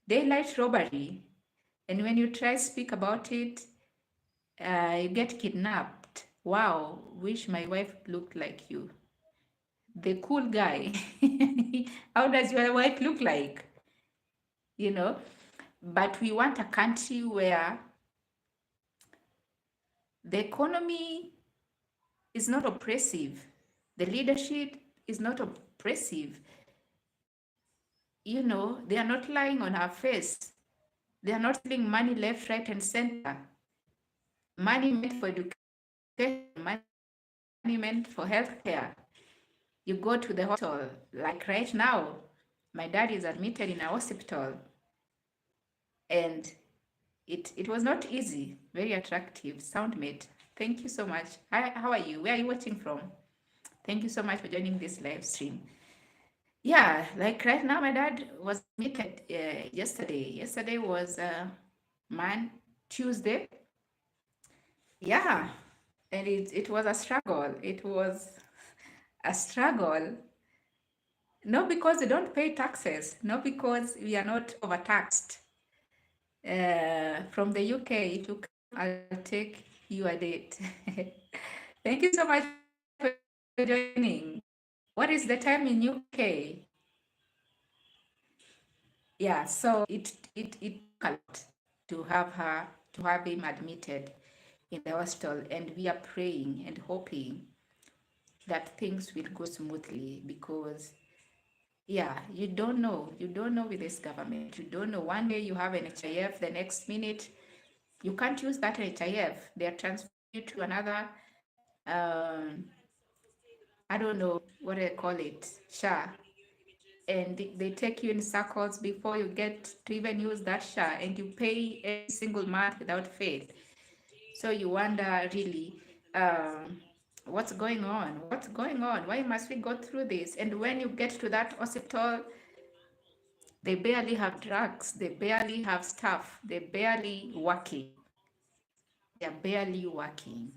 S2: daylight robbery, and when you try to speak about it, you get kidnapped. Wow, wish my wife looked like you. The cool guy. How does your wife look like? But we want a country where the economy is not oppressive, the leadership is not oppressive. They are not lying on our face. They are not stealing money left, right, and center. Money meant for education, money meant for healthcare. You go to the hospital, like right now, my dad is admitted in a hospital, and it was not easy. Very attractive soundmate. Thank you so much. Hi, how are you? Where are you watching from? Thank you so much for joining this live stream. Yeah, like right now, my dad was admitted yesterday. Yesterday was Tuesday. Yeah, and it was a struggle. It was a struggle. Not because they don't pay taxes, not because we are not overtaxed. From the UK, if you come, I'll take you a date. Thank you so much for joining. What is the time in UK? Yeah, so it took a lot to have him admitted in the hospital, and we are praying and hoping that things will go smoothly, because yeah, you don't know with this government. You don't know, one day you have an HIF, the next minute you can't use that HIF. They are transferring you to another um, I don't know what I call it, sha. And they take you in circles before you get to even use that sha, and you pay every single month without fail. So you wonder really, um, what's going on? What's going on? Why must we go through this? And when you get to that hospital, they barely have drugs, they barely have staff, they're barely working. They're barely working.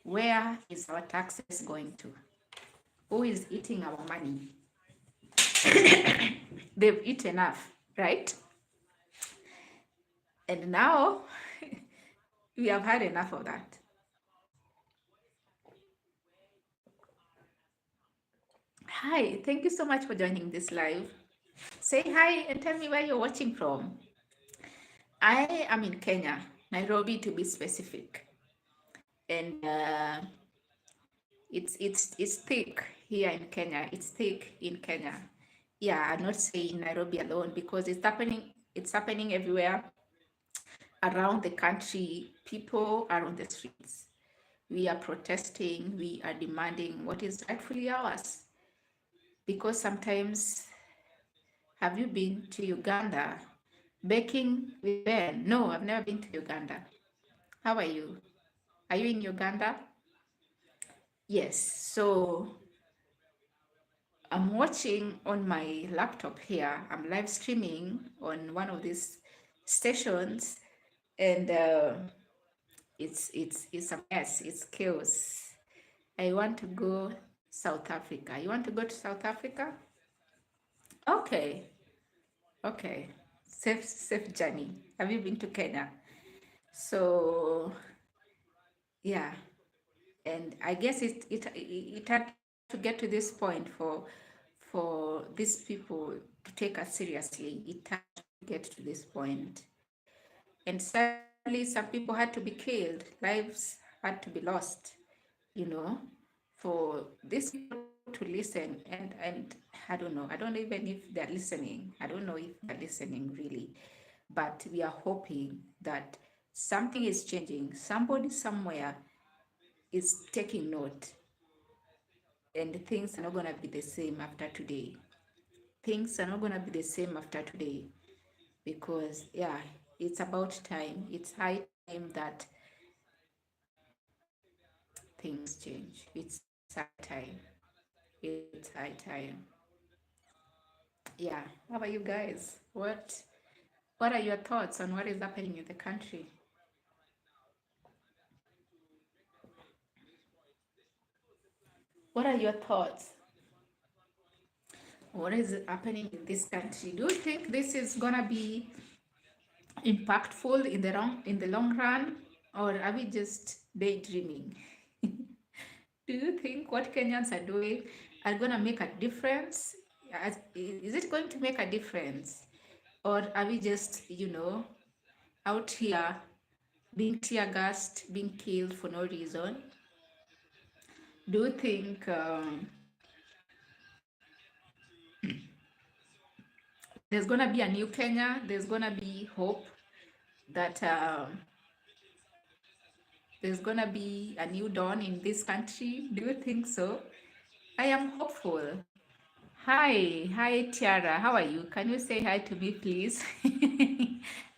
S2: Where is our taxes going to? Who is eating our money? They've eaten enough, right? And now we have had enough of that. Hi, thank you so much for joining this live. Say hi and tell me where you're watching from. I am in Kenya, Nairobi to be specific. And it's thick here in Kenya. It's thick in Kenya. Yeah, I'm not saying Nairobi alone because it's happening everywhere around the country. People are on the streets. We are protesting, we are demanding what is rightfully ours. Because sometimes, have you been to Uganda baking with Ben? No, I've never been to Uganda. How are you? Are you in Uganda? Yes. So I'm watching on my laptop here. I'm live streaming on one of these stations, and it's a mess. It's chaos. I want to go South Africa. You want to go to South Africa? Okay, okay. Safe journey. Have you been to Kenya? So yeah, and I guess it had to get to this point for these people to take us seriously. It had to get to this point. And sadly, some people had to be killed, lives had to be lost, you know, for these people to listen. And I don't know. I don't know even if they're listening. I don't know if they're listening really. But we are hoping that something is changing. Somebody somewhere is taking note, and things are not going to be the same after today. Things are not going to be the same after today because, yeah, it's about time. It's high time that things change. It's high time. It's high time. Yeah. How about you guys? What are your thoughts on what is happening in the country? What are your thoughts? What is happening in this country? Do you think this is gonna be impactful in the long run, or are we just daydreaming? Do you think what Kenyans are doing are gonna make a difference? Is it going to make a difference, or are we just out here being tear gassed, being killed for no reason? Do you think there's gonna be a new Kenya? There's gonna be hope that there's gonna be a new dawn in this country? Do you think so? I am hopeful. Hi, Tiara. How are you? Can you say hi to me, please?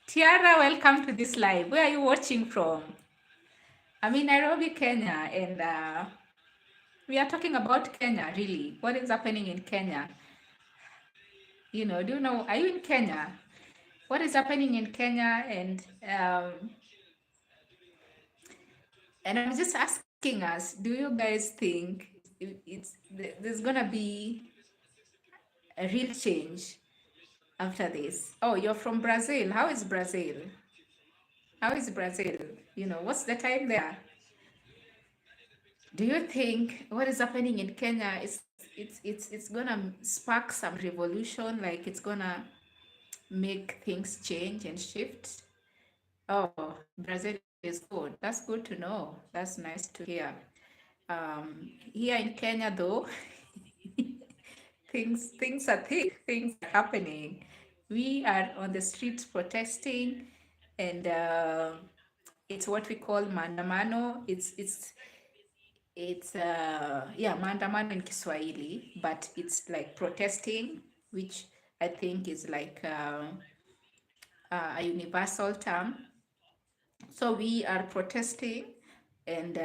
S2: Tiara, welcome to this live. Where are you watching from? I'm in Nairobi, Kenya, and we are talking about Kenya, really. What is happening in Kenya? Do you know, are you in Kenya? What is happening in Kenya? And I'm just asking us, do you guys think there's gonna be a real change after this? Oh, you're from Brazil. How is Brazil? How is Brazil? What's the time there? Do you think what is happening in Kenya is it's gonna spark some revolution, like it's gonna make things change and shift? Oh, Brazil is good. That's good to know. That's nice to hear. Here in Kenya, though, things are thick. Things are happening. We are on the streets protesting, and it's what we call Mandamano. It's yeah, Maandamano in Kiswahili, but it's like protesting, which I think is like a universal term. So we are protesting, and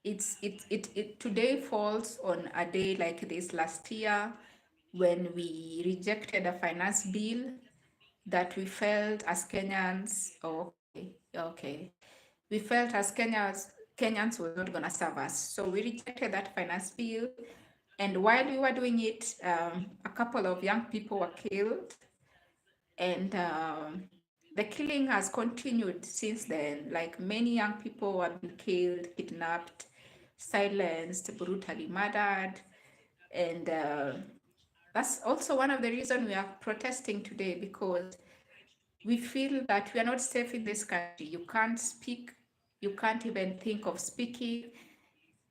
S2: it today falls on a day like this last year when we rejected a finance bill that we felt as Kenyans. Oh, okay, we felt as Kenyans was not gonna serve us, so we rejected that finance bill. And while we were doing it, a couple of young people were killed, and the killing has continued since then. Like many young people have been killed, kidnapped, silenced, brutally murdered, and that's also one of the reasons we are protesting today, because we feel that we are not safe in this country. You can't speak, you can't even think of speaking,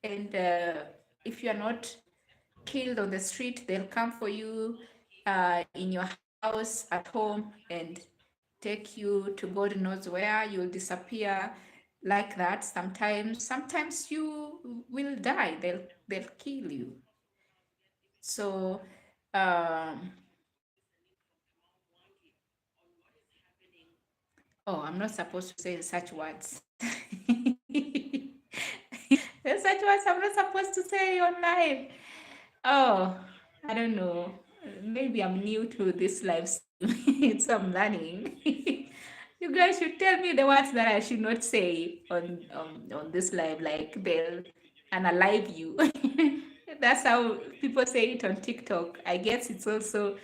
S2: and if you are not killed on the street, they'll come for you in your house, at home, and take you to God knows where. You'll disappear like that. Sometimes you will die. They'll kill you. So oh, I'm not supposed to say such words. There's such words I'm not supposed to say online. Oh, I don't know. Maybe I'm new to this live stream, so I'm learning. You guys should tell me the words that I should not say on this live, like they'll unalive you. That's how people say it on TikTok. I guess it's also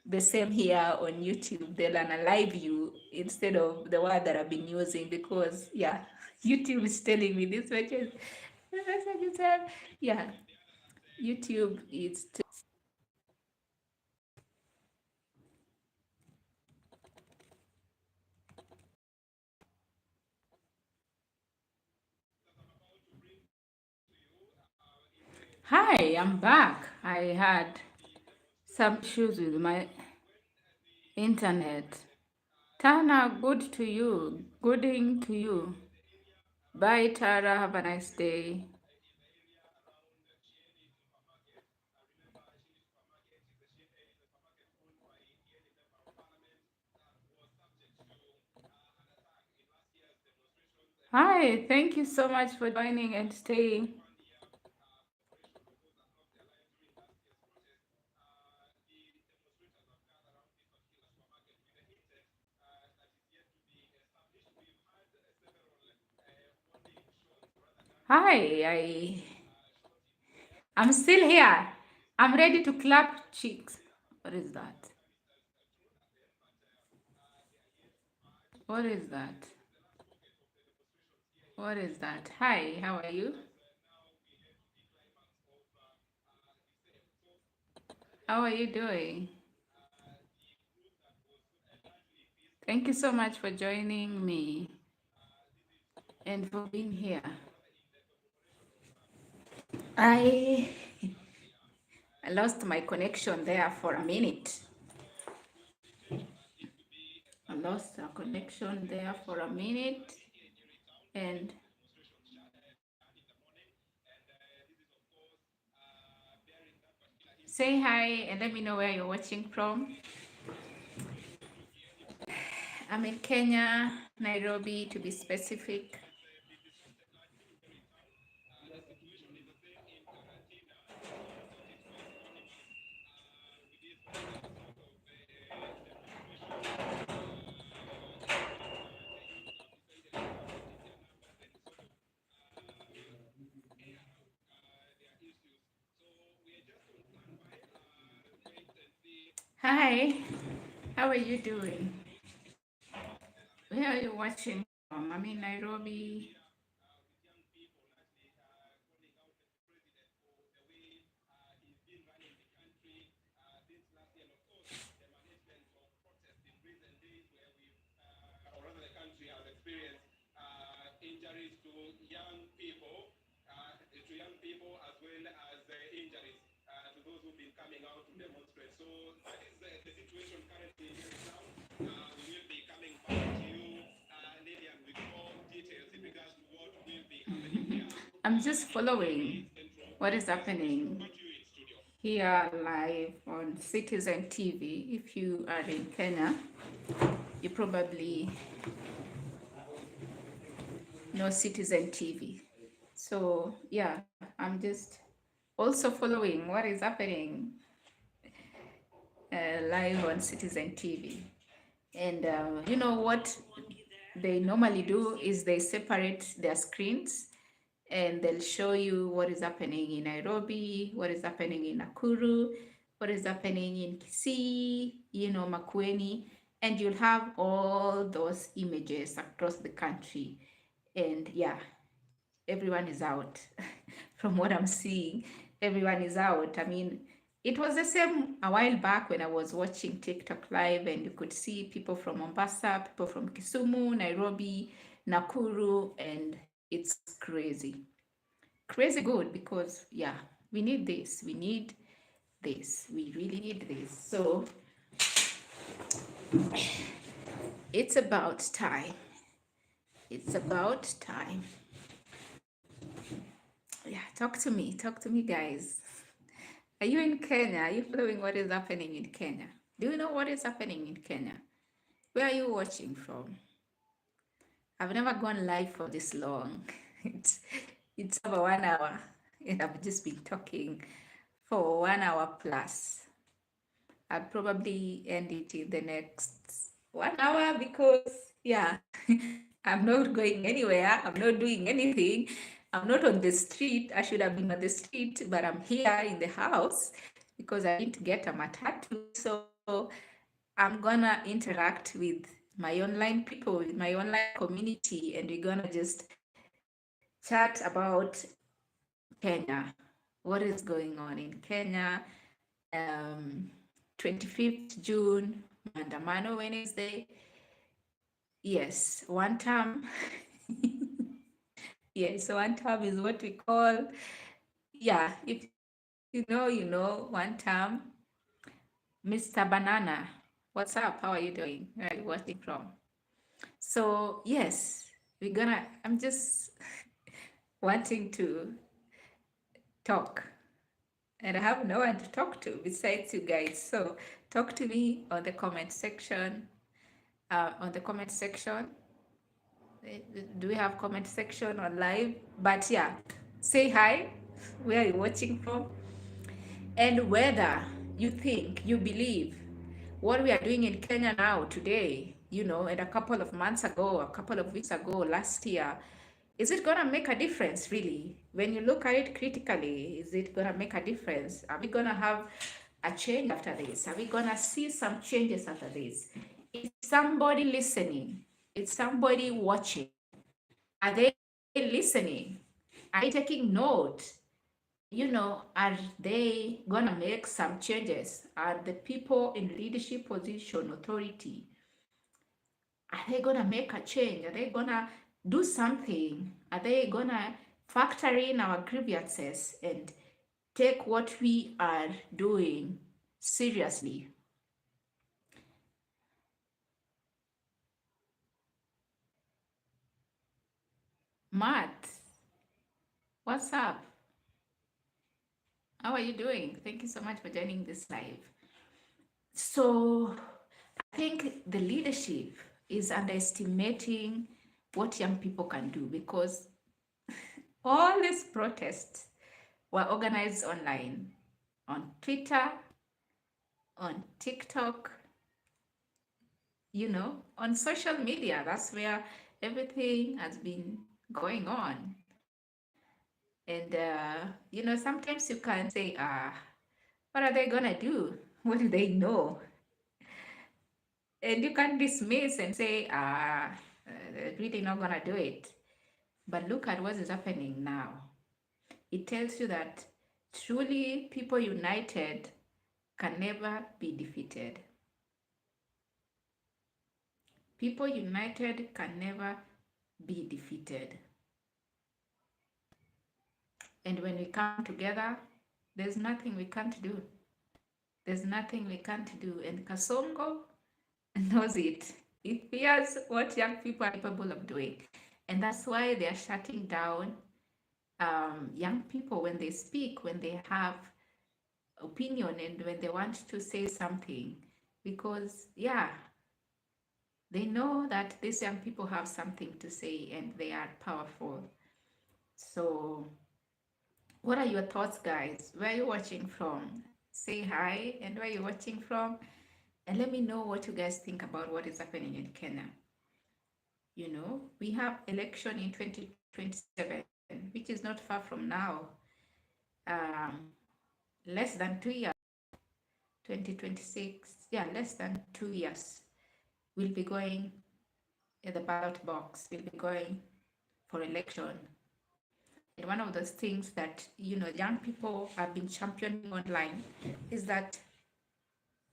S2: the same here on YouTube. They'll unalive you instead of the word that I've been using, because yeah, YouTube is telling me this message. This message is yeah, YouTube is. Hi, I'm back. I had some issues with my internet. Tana, good to you. Good evening to you. Bye, Tara. Have a nice day. Hi, thank you so much for joining and staying. Hi, I'm still here. I'm ready to clap cheeks. What is that? What is that? What is that? Hi, how are you? How are you doing? Thank you so much for joining me and for being here. I lost my connection there for a minute. I lost a connection there for a minute, and say hi and let me know where you're watching from. I'm in Kenya, Nairobi to be specific. Hi, how are you doing? Where are you watching from? I'm in Nairobi. I'm just following what is happening here live on Citizen TV. If you are in Kenya, you probably know Citizen TV. So yeah, I'm just also following what is happening live on Citizen TV. And you know what they normally do is they separate their screens and they'll show you what is happening in Nairobi, what is happening in Nakuru, what is happening in Kisii, Makueni, and you'll have all those images across the country. And yeah, everyone is out. From what I'm seeing, everyone is out. I mean, it was the same a while back when I was watching TikTok live and you could see people from Mombasa, people from Kisumu, Nairobi, Nakuru, and it's crazy. Crazy good because, yeah, we need this. We need this. We really need this. So it's about time. It's about time. Yeah, talk to me, guys. Are you in Kenya? Are you following what is happening in Kenya? Do you know what is happening in Kenya? Where are you watching from? I've never gone live for this long. It's over 1 hour, and I've just been talking for 1 hour plus. I'll probably end it in the next 1 hour because, yeah, I'm not going anywhere. I'm not doing anything. I'm not on the street. I should have been on the street, but I'm here in the house because I didn't get a matatu. So I'm gonna interact with my online people, with my online community, and we're gonna just chat about Kenya. What is going on in Kenya? 25th June, Mandamano Wednesday. Yes, one term. Yes, one term is what we call, yeah, if you know, one term. Mr. Banana, what's up? How are you doing? Where are you watching from? So, yes, I'm just wanting to talk. And I have no one to talk to besides you guys. So, talk to me on the comment section. Do we have comment section on live? But yeah, say hi. Where are you watching from? And whether you think, you believe what we are doing in Kenya now, today, and a couple of months ago, a couple of weeks ago, last year, is it going to make a difference, really? When you look at it critically, is it going to make a difference? Are we going to have a change after this? Are we going to see some changes after this? Is somebody listening? Is somebody watching? Are they listening? Are they taking note? Are they gonna make some changes? Are the people in leadership position, authority, are they gonna make a change? Are they gonna do something? Are they gonna factor in our grievances and take what we are doing seriously? Matt, what's up? How are you doing? Thank you so much for joining this live. So I think the leadership is underestimating what young people can do because all these protests were organized online, on Twitter, on TikTok, on social media. That's where everything has been going on. And, sometimes you can say, what are they going to do? What do they know? And you can dismiss and say, they're really not going to do it. But look at what is happening now. It tells you that truly people united can never be defeated. People united can never be defeated. And when we come together, there's nothing we can't do. There's nothing we can't do. And Kasongo knows it. It fears what young people are capable of doing. And that's why they are shutting down young people, when they speak, when they have opinion and when they want to say something, because yeah, they know that these young people have something to say and they are powerful. So what are your thoughts, guys? Where are you watching from? Say hi, and where are you watching from, and let me know what you guys think about what is happening in Kenya. You know, we have election in 2027, which is not far from now. um, Less than 2 years. 2026, yeah, less than 2 years, we'll be going at the ballot box, we'll be going for election. And one of those things that, young people have been championing online is that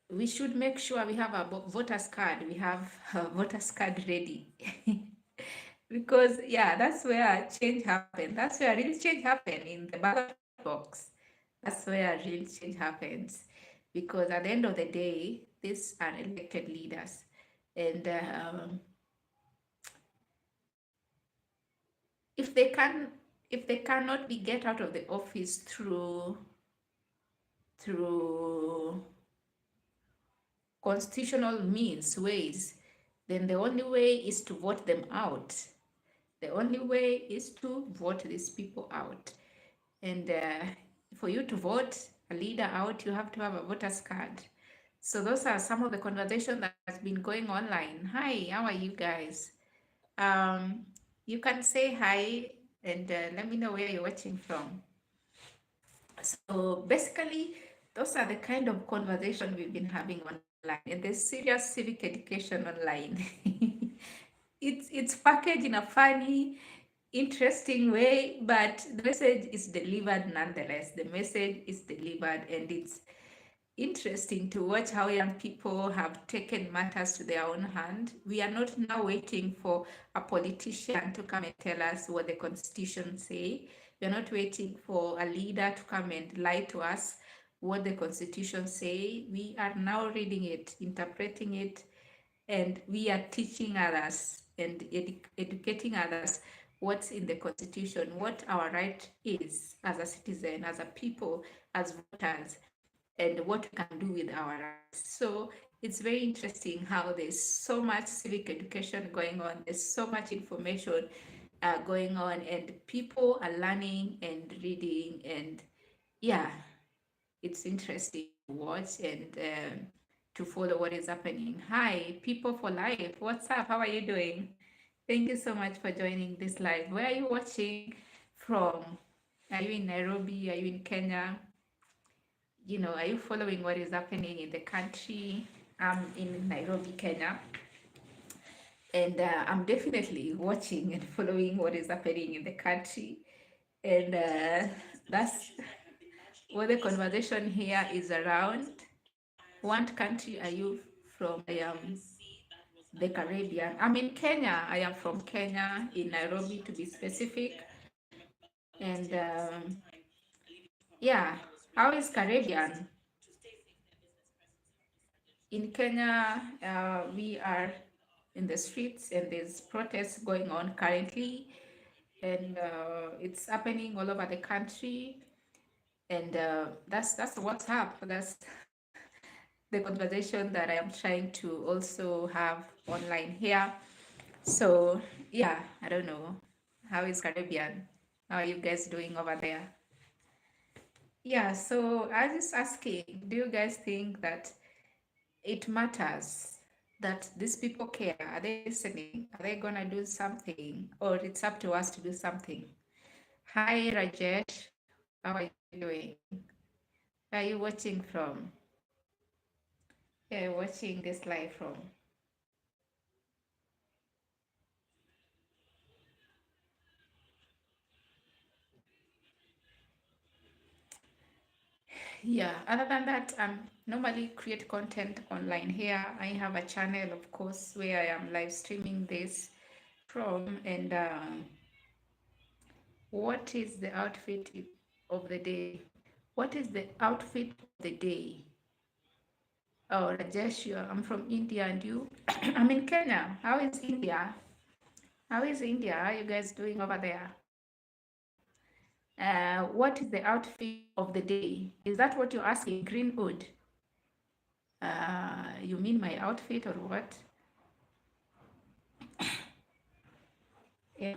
S2: we should make sure we have a voters card, we have a voters card ready. Because yeah, that's where change happens, that's where real change happens, in the ballot box. That's where real change happens, because at the end of the day, these are elected leaders, and if they can, if they cannot be get out of the office through constitutional means, ways, then the only way is to vote them out. The only way is to vote these people out. And for you to vote a leader out, you have to have a voter's card. So those are some of the conversation that has been going online. Hi, how are you guys? Um, you can say hi and let me know where you're watching from. So basically, those are the kind of conversation we've been having online, and there's serious civic education online. It's packaged in a funny, interesting way, but the message is delivered nonetheless. The message is delivered, and it's interesting to watch how young people have taken matters to their own hand. We are not now waiting for a politician to come and tell us what the constitution say. We are not waiting for a leader to come and lie to us what the constitution say. We are now reading it, interpreting it, and we are teaching others and educating others what's in the constitution, what our right is as a citizen, as a people, as voters, and what we can do with our rights. So it's very interesting how there's so much civic education going on, there's so much information going on, and people are learning and reading, and yeah, it's interesting to watch and to follow what is happening. Hi, people for life, what's up? How are you doing? Thank you so much for joining this live. Where are you watching from? Are you in Nairobi? Are you in Kenya? Are you following what is happening in the country? I'm in Nairobi, Kenya, and I'm definitely watching and following what is happening in the country. And that's what the conversation here is around. What country are you from? I am the Caribbean. I'm in Kenya. I am from Kenya, in Nairobi to be specific. And yeah, how is Caribbean? In Kenya, we are in the streets and there's protests going on currently, and it's happening all over the country. And that's what's up. That's the conversation that I am trying to also have online here. So yeah, I don't know. How is Caribbean? How are you guys doing over there? Yeah, so I was just asking, do you guys think that it matters, that these people care? Are they listening? Are they gonna do something? Or it's up to us to do something? Hi Rajesh, how are you doing? Where are you watching from? Yeah, watching this live from. Yeah, other than that, normally create content online here. I have a channel, of course, where I am live streaming this from. And what is the outfit of the day? What is the outfit of the day? Oh, Rajesh, I'm from India, and you? I'm in Kenya. How is India? How is India? How are you guys doing over there? What is the outfit of the day? Is that what you're asking, Greenwood? You mean my outfit or what? Yeah.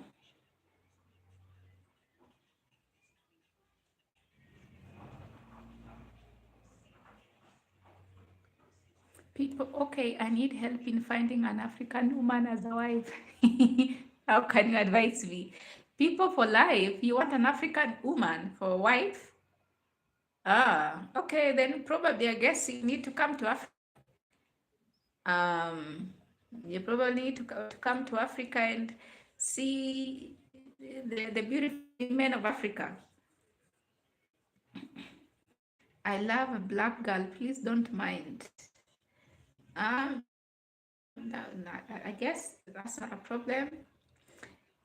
S2: People, okay, I need help in finding an African woman as a wife. How can you advise me? People for life, you want an African woman for a wife? Ah, okay, then probably I guess you need to come to Africa. Um, you probably need to come to Africa and see the beautiful women of Africa. I love a black girl. Please don't mind. No, I guess that's not a problem.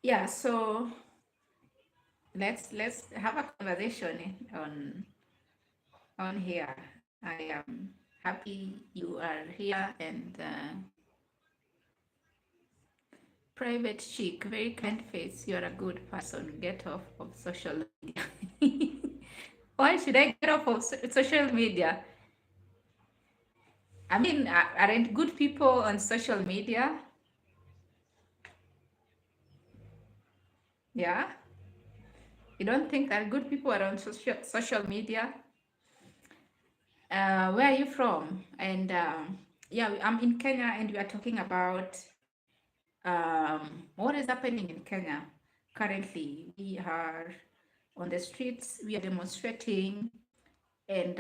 S2: Yeah, so let's have a conversation on here. I am happy you are here and private chic, very kind face. You're a good person. Get off of social media. Why should I get off of social media? I mean, aren't good people on social media? Yeah, you don't think that good people are on social media? Where are you from? And yeah, I'm in Kenya, and we are talking about what is happening in Kenya currently. We are on the streets, we are demonstrating, and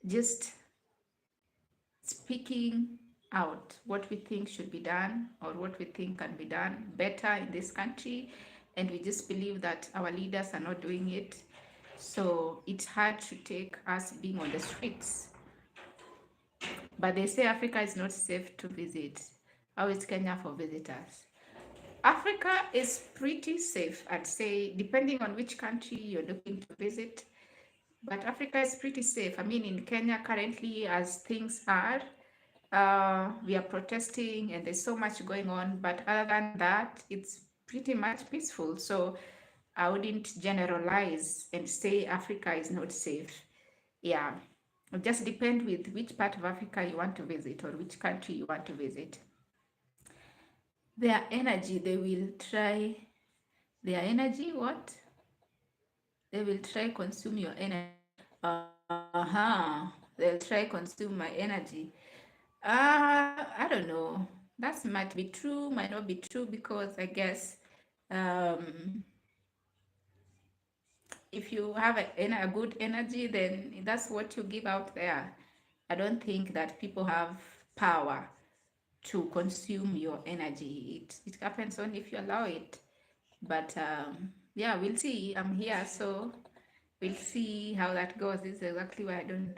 S2: just speaking out what we think should be done or what we think can be done better in this country. And we just believe that our leaders are not doing it. So it's hard to take us being on the streets. But they say Africa is not safe to visit. How is Kenya for visitors? Africa is pretty safe, I'd say, depending on which country you're looking to visit. But Africa is pretty safe. I mean, in Kenya currently, as things are, we are protesting and there's so much going on. But other than that, it's pretty much peaceful. So I wouldn't generalize and say Africa is not safe. Yeah, it just depends with which part of Africa you want to visit or which country you want to visit. Their energy, they will try. Their energy, what? They will try consume your energy. Uh-huh. They'll try consume my energy. I don't know. That might be true, might not be true, because I guess um, if you have a good energy, then that's what you give out there. I don't think that people have power to consume your energy. It happens only if you allow it. But yeah, we'll see. I'm here, so we'll see how that goes. This is exactly why I don't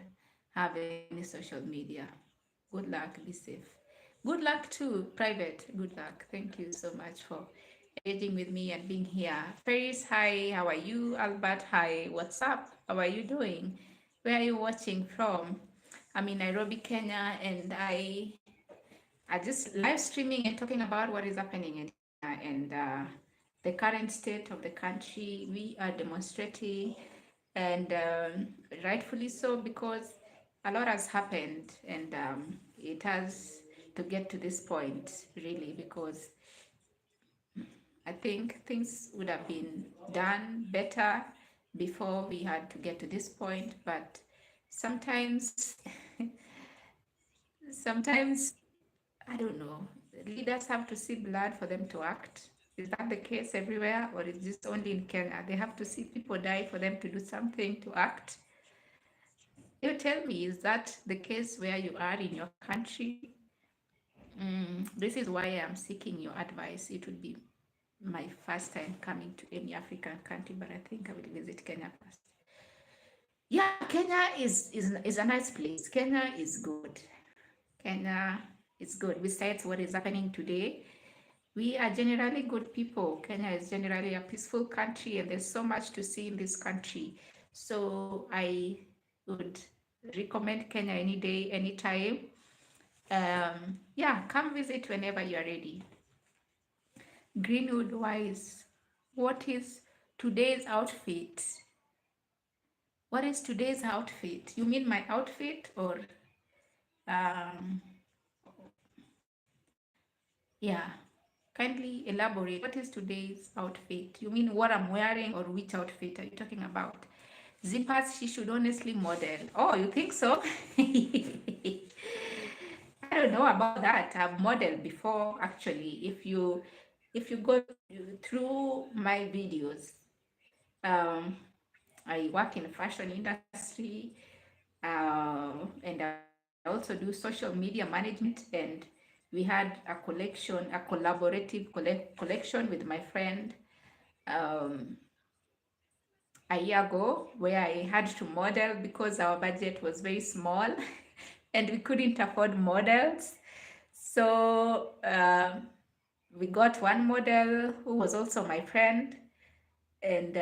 S2: have any social media. Good luck, be safe. Good luck too, private. Good luck. Thank you so much for engaging with me and being here. Paris, hi, how are you? Albert, hi, what's up? How are you doing? Where are you watching from? I'm in Nairobi, Kenya, and I just live streaming and talking about what is happening in Kenya and the current state of the country. We are demonstrating, and rightfully so, because a lot has happened, and it has to get to this point, really, because I think things would have been done better before we had to get to this point. But sometimes, sometimes, I don't know, leaders have to see blood for them to act. Is that the case everywhere, or is this only in Kenya? They have to see people die for them to do something to act. You tell me, is that the case where you are in your country? This is why I'm seeking your advice. It would be my first time coming to any African country, but I think I will visit Kenya first. Yeah, Kenya is a nice place. Kenya is good. Kenya is good. Besides what is happening today, we are generally good people. Kenya is generally a peaceful country, and there's so much to see in this country. So I would recommend Kenya any day, anytime. Yeah, come visit whenever you are ready. Greenwood Wise, what is Today's outfit. What is today's outfit? You mean my outfit or um yeah. Kindly elaborate. What is today's outfit? You mean what I'm wearing or which outfit are you talking about? Zippers she should honestly model. Oh, you think so? I don't know about that. I've modeled before actually. If you go through my videos, um, I work in fashion industry, and I also do social media management. And we had a collection, a collaborative collection with my friend um, a year ago, where I had to model because our budget was very small and we couldn't afford models. So we got one model who was also my friend and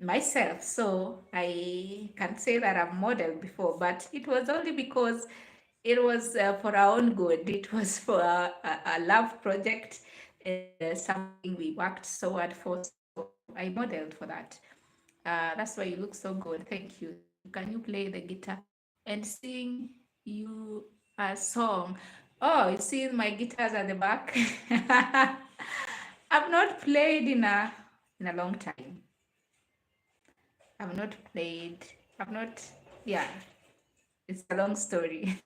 S2: myself. So I can say that I've modeled before, but it was only because it was for our own good. It was for a love project and something we worked so hard for. So I modeled for that. That's why you look so good. Thank you. Can you play the guitar and sing you a song? Oh, you see my guitars at the back. I've not played in a long time. I've not played. I've not. Yeah, it's a long story.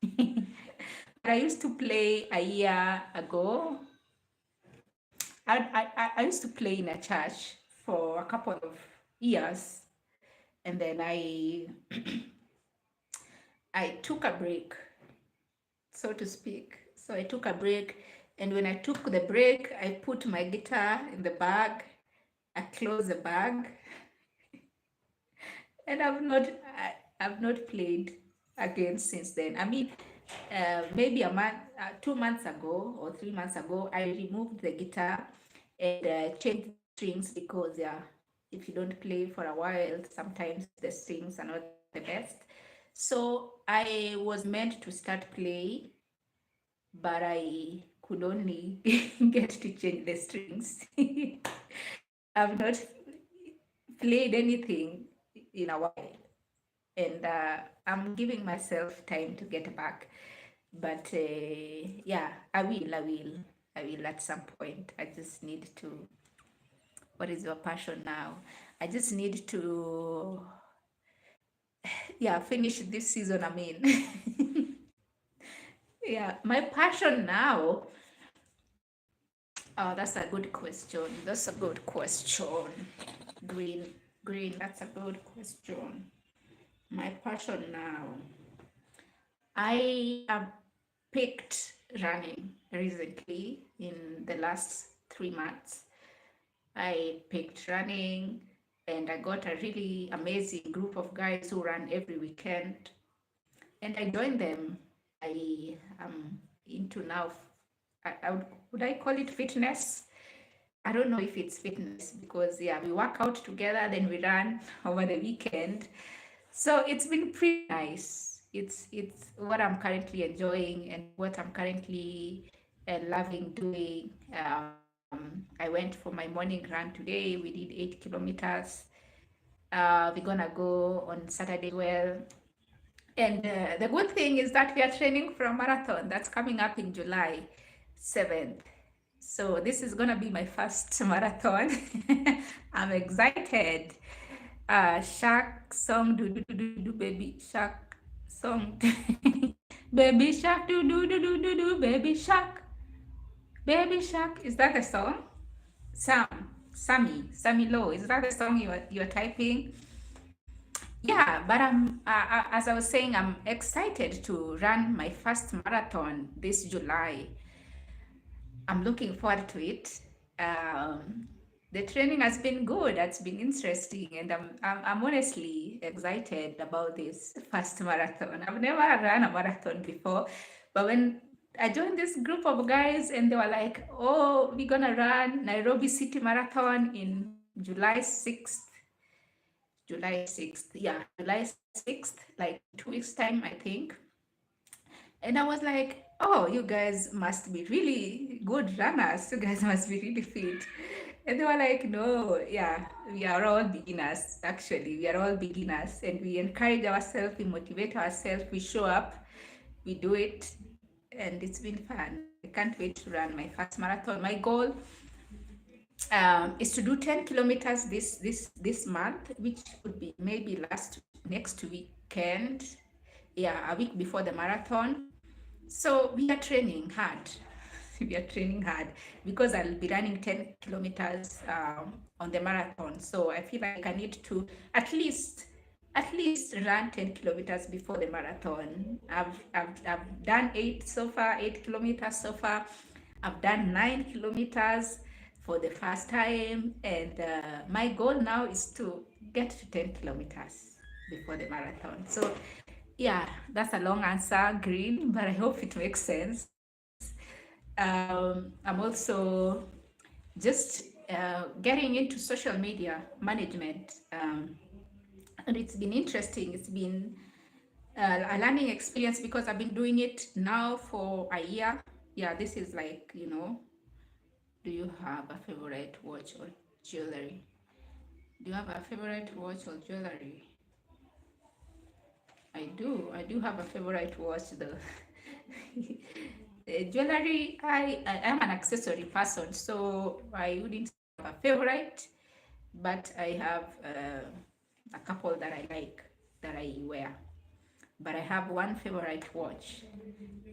S2: But I used to play a year ago. I used to play in a church for a couple of years, and then I took a break, so to speak. So I took a break, and when I took the break, I put my guitar in the bag. I closed the bag, and I've not played again since then. I mean, maybe a month, 2 months ago or 3 months ago, I removed the guitar and changed the strings because if you don't play for a while, sometimes the strings are not the best. So I was meant to start playing, but I could only get to change the strings. I've not played anything in a while, and I'm giving myself time to get back. But yeah, I will at some point. I just need to. What is your passion now? I just need to, yeah, finish this season. I mean, yeah, my passion now. Oh, that's a good question. That's a good question. Green, green. That's a good question. My passion now. I have picked running recently in the last 3 months. I picked running and I got a really amazing group of guys who run every weekend. And I joined them. I am into now, would I call it fitness? I don't know if it's fitness because, yeah, we work out together, then we run over the weekend. So it's been pretty nice. It's what I'm currently enjoying and what I'm currently loving doing. I went for my morning run today. We did 8 kilometers. We're gonna go on Saturday as well. And the good thing is that we are training for a marathon that's coming up in July 7th. So this is gonna be my first marathon. I'm excited. Shark song, do do do do do, baby shark song, baby shark, do do do do do do, baby shark, baby shark. Is that the song? Sammy Low. Is that the song you're typing? Yeah, but as I was saying, I'm excited to run my first marathon this July. I'm looking forward to it. The training has been good. It's been interesting, and I'm honestly excited about this first marathon. I've never run a marathon before, but when I joined this group of guys, and they were like, "Oh, we're gonna run Nairobi City Marathon in July 6th." July 6th, yeah, July 6th, like 2 weeks time, I think. And I was like, oh, you guys must be really good runners. You guys must be really fit. And they were like, no, yeah, we are all beginners. Actually, we are all beginners, and we encourage ourselves, we motivate ourselves, we show up, we do it, and it's been fun. I can't wait to run my first marathon. My goal is to do 10 kilometers this month, which would be maybe next weekend. Yeah, a week before the marathon. So we are training hard. We are training hard because I'll be running 10 kilometers on the marathon. So I feel like I need to at least run 10 kilometers before the marathon. I've done 8 kilometers so far. I've done 9 kilometers for the first time, and my goal now is to get to 10 kilometers before the marathon. So yeah, that's a long answer, Green, but I hope it makes sense. I'm also just getting into social media management, and it's been interesting. It's been a learning experience because I've been doing it now for a year. Yeah, this is like, do you have a favorite watch or jewelry? Do you have a favorite watch or jewelry? I do. I do have a favorite watch though. Jewelry, I am an accessory person, so I wouldn't have a favorite, but I have a couple that I like that I wear. But I have one favorite watch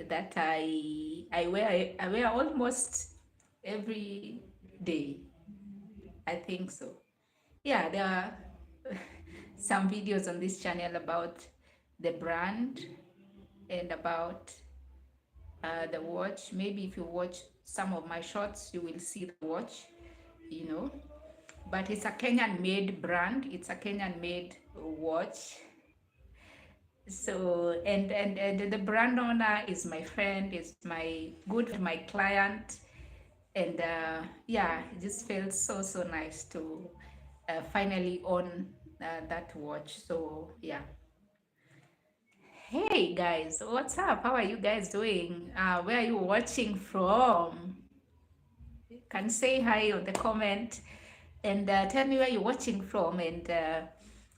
S2: that I wear almost every day. I think so. Yeah, there are some videos on this channel about the brand and about the watch. Maybe if you watch some of my shorts, you will see the watch, you know. But it's a Kenyan made brand, it's a Kenyan made watch. So, and the brand owner is my friend, is my client. And yeah, it just felt so nice to finally own that watch. So, yeah. Hey guys, what's up? How are you guys doing? Where are you watching from? Can say hi on the comment and tell me where you're watching from, and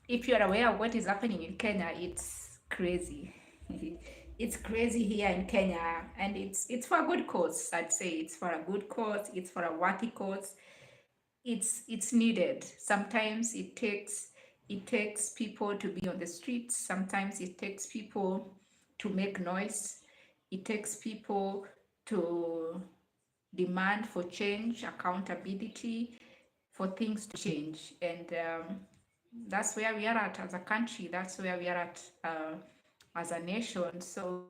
S2: if you're aware of what is happening in Kenya. It's crazy. It's crazy here in Kenya, and it's for a good cause. I'd say it's for a good cause. It's for a worthy cause. It's needed. Sometimes it takes people to be on the streets. Sometimes it takes people to make noise. It takes people to demand for change, accountability, for things to change. And that's where we are at as a country. That's where we are at as a nation. So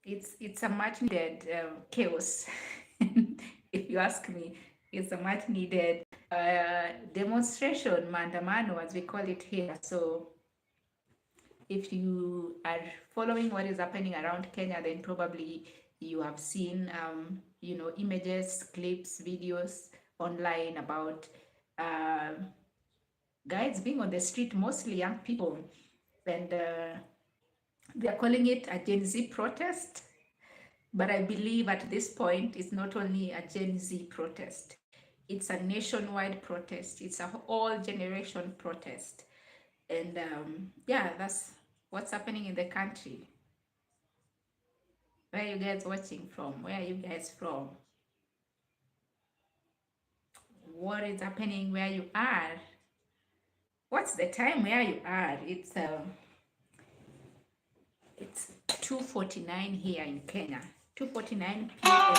S2: it's a much needed chaos. If you ask me, it's a much needed demonstration, Mandamano, as we call it here. So if you are following what is happening around Kenya, then probably you have seen, images, clips, videos online about guys being on the street, mostly young people, and they are calling it a Gen Z protest. But I believe at this point, it's not only a Gen Z protest, it's a nationwide protest, it's a all generation protest. And yeah, that's what's happening in the country. Where are you guys watching from? Where are you guys from? What is happening where you are? What's the time where you are? It's 2:49 here in Kenya. 2:49 p.m.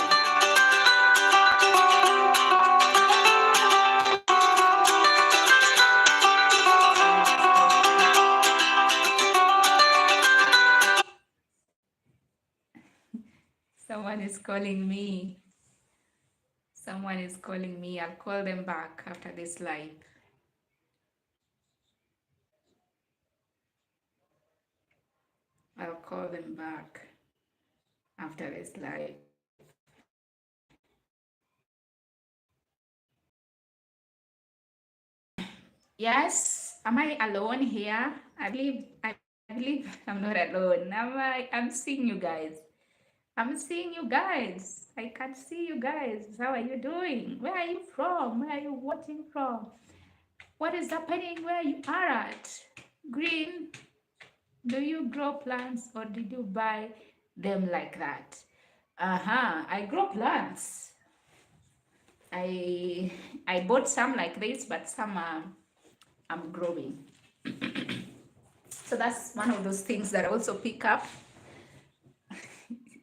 S2: Someone is calling me. Someone is calling me. I'll call them back after this live. I'll call them back after this live. Yes, am I alone here? I believe I'm not alone. I'm seeing you guys. I'm seeing you guys. I can see you guys. How are you doing? Where are you from? Where are you watching from? What is happening where you are at? Green, do you grow plants or did you buy them like that? I grow plants. I I bought some like this, but some I'm growing. So that's one of those things that I also pick up.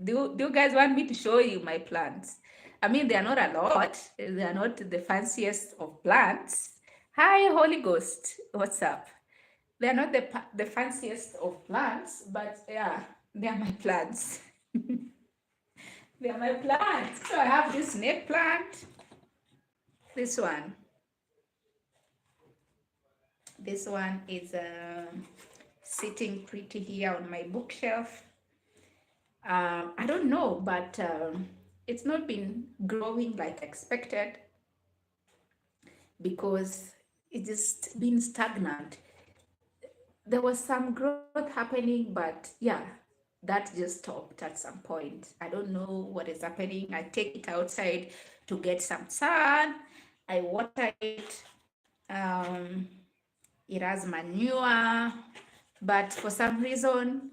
S2: Do you guys want me to show you my plants? I mean, they are not a lot. They are not the fanciest of plants. Hi, Holy Ghost. What's up? They are not the fanciest of plants, but yeah, they are my plants. They are my plants. So I have this snake plant. This one. This one is sitting pretty here on my bookshelf. I don't know, but it's not been growing like expected because it's just been stagnant. There was some growth happening, but yeah, that just stopped at some point. I don't know what is happening. I take it outside to get some sun. I water it. It has manure, but for some reason,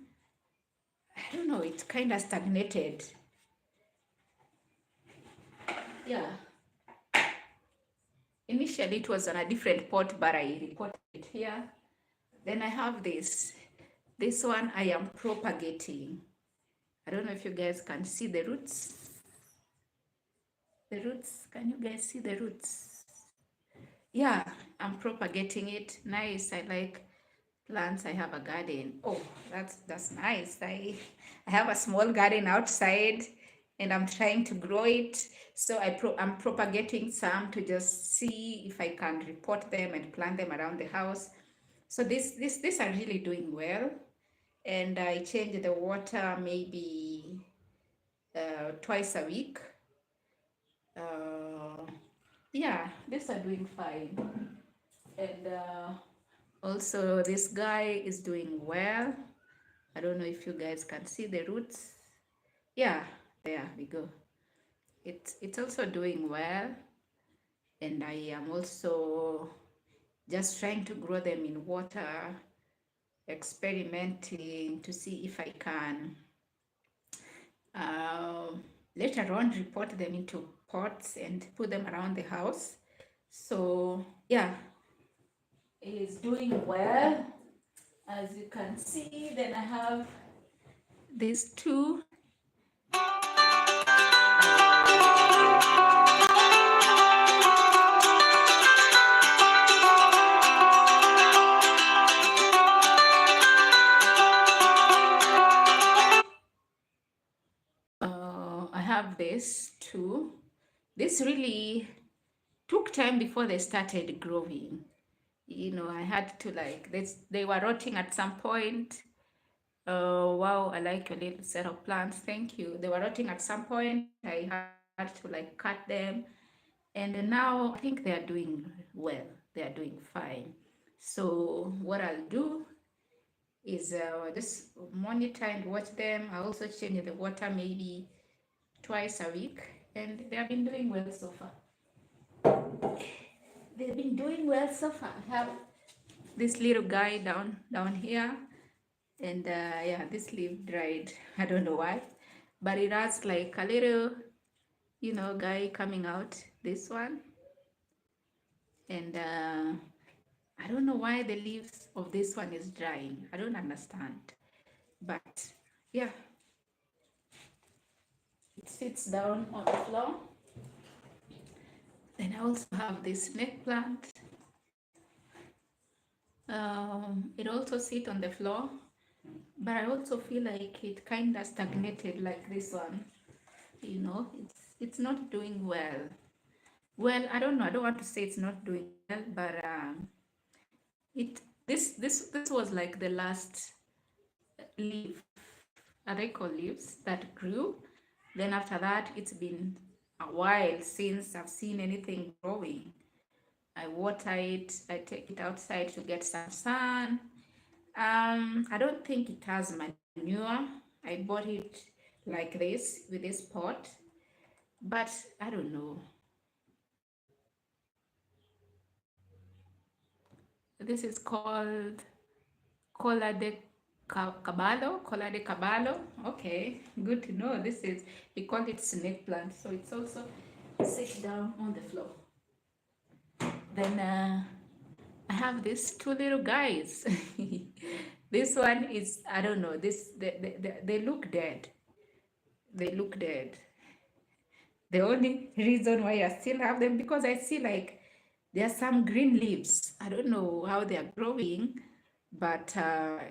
S2: I don't know, it kind of stagnated. Yeah. Initially, it was on a different pot, but I reported it here. Then I have this. This one I am propagating. I don't know if you guys can see the roots. The roots, can you guys see the roots? Yeah, I'm propagating it. Nice. I like plants. I have a garden. Oh, that's nice. I have a small garden outside and I'm trying to grow it. So I'm propagating some to just see if I can report them and plant them around the house. So these are really doing well. And I change the water maybe twice a week. Uh, yeah, these are doing fine. And also this guy is doing well. I don't know if you guys can see the roots. Yeah, there we go. It's also doing well. And I am also just trying to grow them in water, experimenting to see if I can uh, later on report them into pots and put them around the house. So yeah, it is doing well, as you can see. Then I have these two. I have this too. This really took time before they started growing. You know, I had to like this. They were rotting at some point. Wow, I like your little set of plants. Thank you. They were rotting at some point. I had to like cut them, and now I think they are doing well. They are doing fine. So what I'll do is just monitor and watch them. I also change the water maybe twice a week, and they have been doing well so far. They've been doing well so far. I have this little guy down here, and yeah, this leaf dried. I don't know why, but it has like a little, you know, guy coming out. This one, and I don't know why the leaves of this one is drying. I don't understand, but yeah, it sits down on the floor. Then I also have this snake plant. It also sits on the floor, but I also feel like it kind of stagnated like this one. You know, it's not doing well. Well, I don't know. I don't want to say it's not doing well, but it this was like the last leaf, I call leaves that grew. Then after that, it's been a while since I've seen anything growing. I water it. I take it outside to get some sun. I don't think it has manure. I bought it like this with this pot, but I don't know. This is called Cola de Caballo. Cola de Caballo. Okay, good to know. This is, we call it snake plant. So it's also sit down on the floor. Then I have these two little guys. This one is, I don't know, this they look dead. They look dead. The only reason why I still have them, because I see like there are some green leaves. I don't know how they are growing, but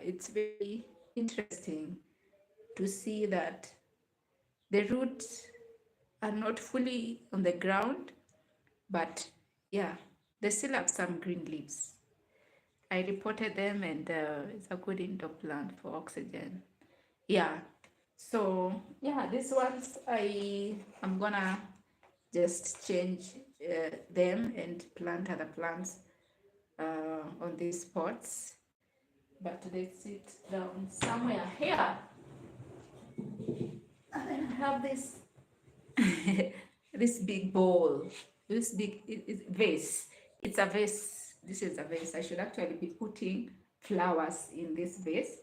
S2: it's very interesting to see that the roots are not fully on the ground, but yeah, they still have some green leaves. I reported them, and it's a good indoor plant for oxygen. Yeah. So yeah, these ones I'm gonna just change them and plant other plants on these pots. But they sit down somewhere here, and then I have this this big bowl, this big vase. It's a vase. This is a vase. I should actually be putting flowers in this vase,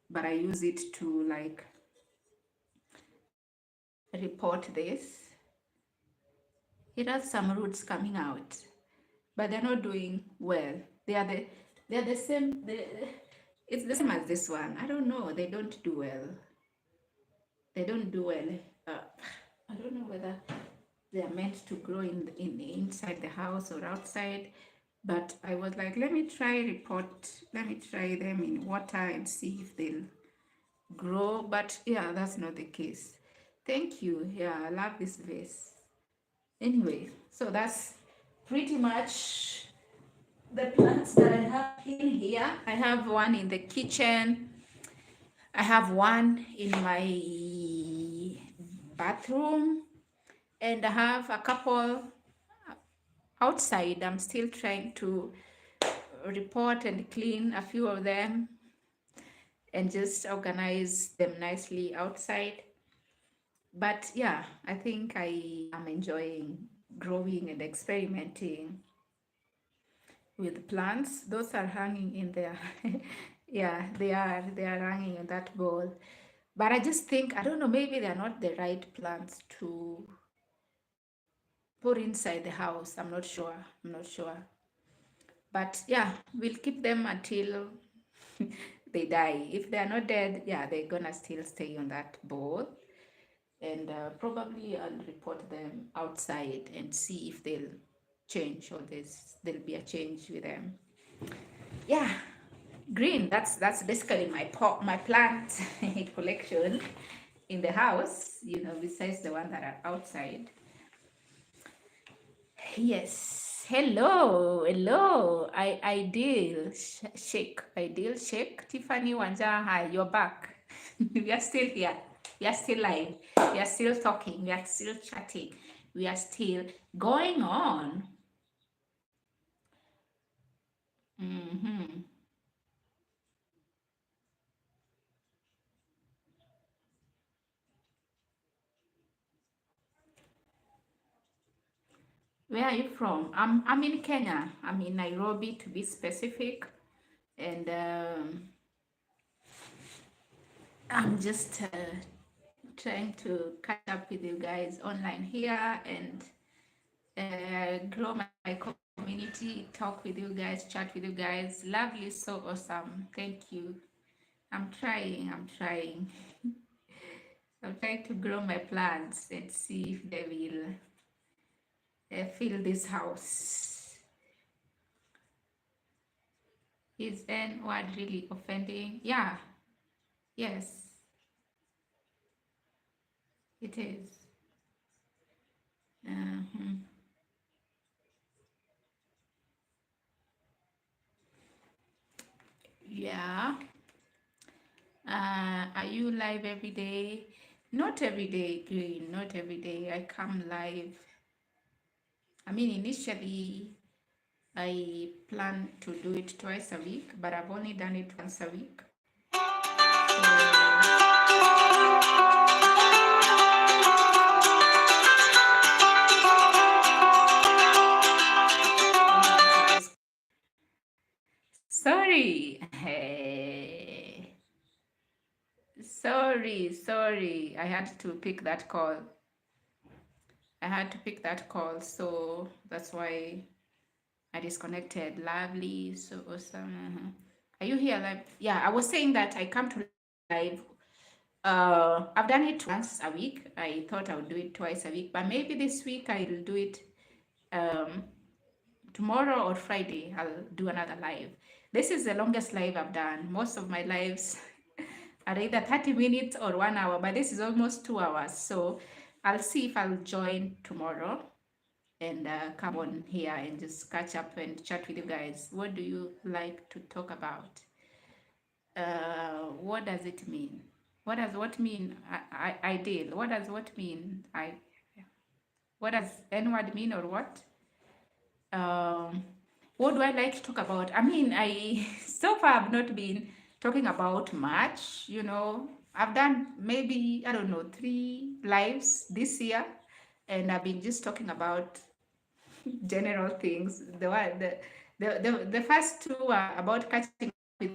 S2: but I use it to like report this. It has some roots coming out, but they're not doing well. They are the same. It's the same as this one. I don't know. They don't do well. They don't do well. Uh, I don't know whether they are meant to grow in inside the house or outside. But I was like, let me try them in water and see if they'll grow. But yeah, that's not the case. Thank you. Yeah, I love this vase. Anyway, so that's pretty much the plants that I have in here. I have one in the kitchen. I have one in my bathroom, and I have a couple outside. I'm still trying to report and clean a few of them and just organize them nicely outside. But yeah, I think I am enjoying growing and experimenting with plants. Those are hanging in there. Yeah, they are hanging in that bowl. But I just think, I don't know, maybe they're not the right plants to put inside the house. I'm not sure. But yeah, we'll keep them until they die. If they're not dead, yeah, they're gonna still stay on that bowl. And probably I'll report them outside and see if they'll change, or there'll be a change with them. Yeah, green. That's basically my plant collection in the house. Besides the one that are outside. Yes. Hello. Ideal shake. Tiffany Wanja, hi. You're back. We are still here. We are still live. We are still talking. We are still chatting. We are still going on. Where are you from? I'm in Kenya. I'm in Nairobi, to be specific, and I'm just trying to catch up with you guys online here and grow my community, talk with you guys, chat with you guys. Lovely, so awesome. Thank you. I'm trying. I'm trying to grow my plants and see if they will fill this house. Is N word really offending? Yeah. Yes, it is. Yeah. Are you live every day? Not every day, Green. Not every day. I come live. I mean, initially, I plan to do it twice a week, but I've only done it once a week. So, Sorry. I had to pick that call. So that's why I disconnected. Lovely, so awesome. Are you here live? Yeah, I was saying that I come to live. I've done it once a week. I thought I would do it twice a week, but maybe this week I'll do it um, tomorrow or Friday. I'll do another live. This is the longest live I've done. Most of my lives are either 30 minutes or 1 hour, but this is almost 2 hours. So I'll see if I'll join tomorrow and come on here and just catch up and chat with you guys. What do you like to talk about? What does it mean? What does what mean? Ideal. What does what mean? What does N word mean or what? Um, what do I like to talk about? I mean, I so far I've not been talking about much. I've done maybe I don't know 3 lives this year, and I've been just talking about general things. The first two are about catching up with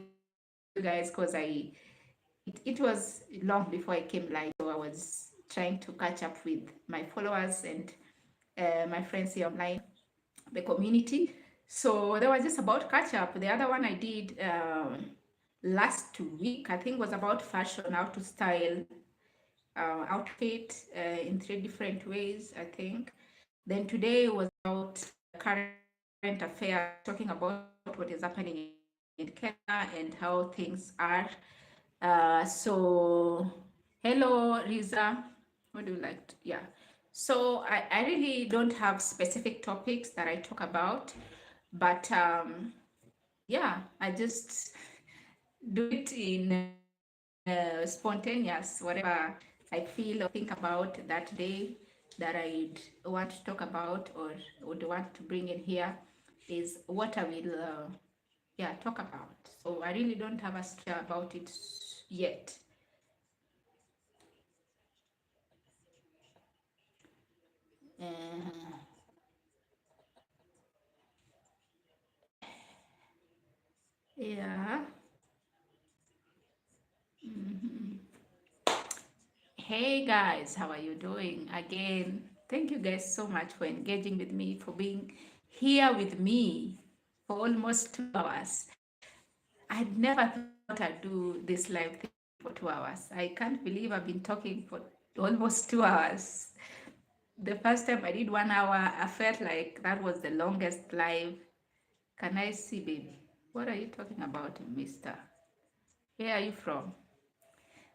S2: you guys because it was long before I came live, so I was trying to catch up with my followers and my friends here online, the community. So they were just about catch up. The other one I did last week, I think, was about fashion, how to style outfit in 3 different ways, I think. Then today was about current affairs, talking about what is happening in Kenya and how things are. So, hello, Riza. What do you like? Yeah. So, I really don't have specific topics that I talk about, but yeah, I just do it in spontaneous, whatever I feel or think about that day that I'd want to talk about or would want to bring in here is what I will talk about. So I really don't have a structure about it yet. Uh, yeah. Mhm. Hey guys, how are you doing? Again, thank you guys so much for engaging with me, for being here with me for almost 2 hours. I'd never thought I'd do this live thing for 2 hours. I can't believe I've been talking for almost 2 hours. The first time I did 1 hour, I felt like that was the longest live. Can I see, baby? What are you talking about, mister? Where are you from?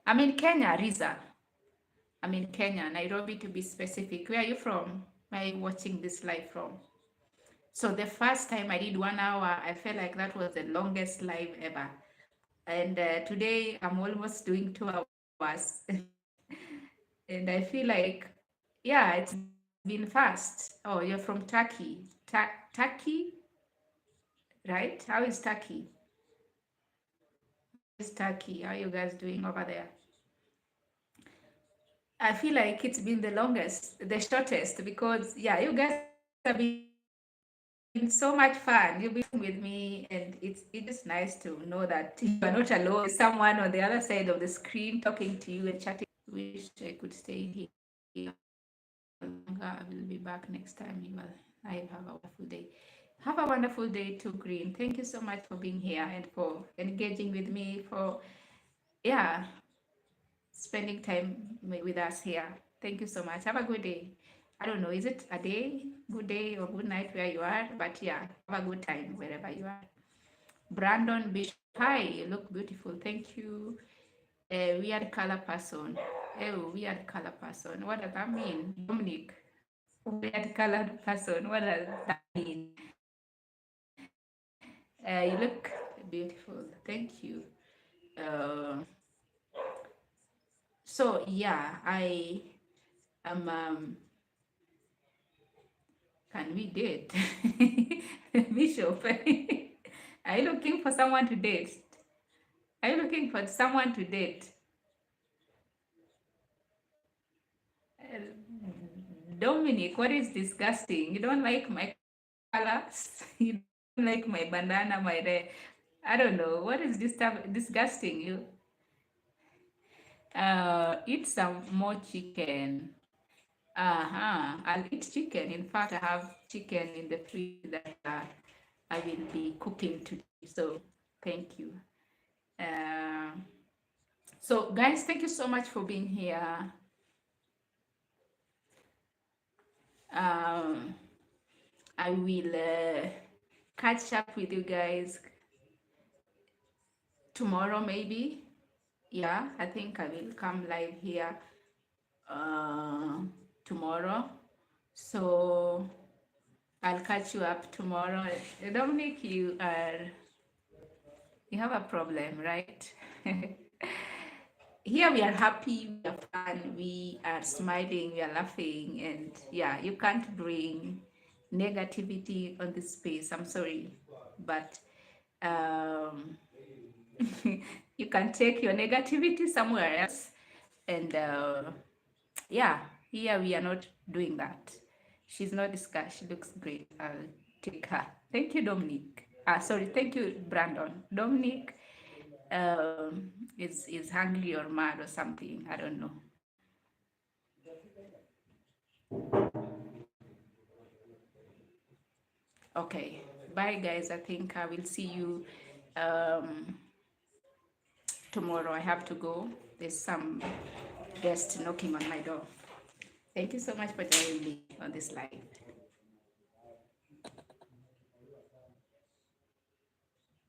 S2: I'm in Kenya, Riza. I'm in Kenya, Nairobi to be specific. Where are you from? Where are you watching this live from? So the first time I did 1 hour, I felt like that was the longest live ever. And today I'm almost doing 2 hours. And I feel like, yeah, it's been fast. Oh, you're from Turkey. Turkey, right? How is Turkey? How is Turkey? How are you guys doing over there? I feel like it's been the longest, the shortest, because yeah, you guys have been so much fun. You've been with me, and it's just nice to know that you are not alone. There's someone on the other side of the screen talking to you and chatting with you. Wish I could stay here longer. I will be back next time. You will. I have a wonderful day. Have a wonderful day too, Green. Thank you so much for being here and for engaging with me, yeah, spending time with us here. Thank you so much. Have a good day. I don't know, is it a day, good day, or good night where you are? But yeah, have a good time wherever you are. Brandon Bishop, hi, you look beautiful. Thank you. Weird color person. Oh, weird color person. What does that mean? Dominic, weird colored person. What does that mean? You look beautiful. Thank you. Uh, so yeah, I am. Can we date? Bishop, are you looking for someone to date? Are you looking for someone to date? Uh, Dominic, what is disgusting? You don't like my colors? You don't like my bandana, my red? I don't know. What is disgusting? You Eat some more chicken. I'll eat chicken. In fact, I have chicken in the fridge that I will be cooking today. So thank you. Uh, so guys, thank you so much for being here. Um, I will catch up with you guys tomorrow, maybe. Yeah, I think I will come live here uh, tomorrow. So I'll catch you up tomorrow. Dominic, you have a problem, right? Here we are happy, we are fun, we are smiling, we are laughing, and yeah, you can't bring negativity on this space. I'm sorry, but um, you can take your negativity somewhere else. And yeah, here we are not doing that. She's not discussed. She looks great. I'll take her. Thank you, Dominic. Sorry, thank you, Brandon. Dominic is hungry or mad or something. I don't know. Okay, bye guys. I think I will see you um, tomorrow. I have to go. There's some guest knocking on my door. Thank you so much for joining me on this live.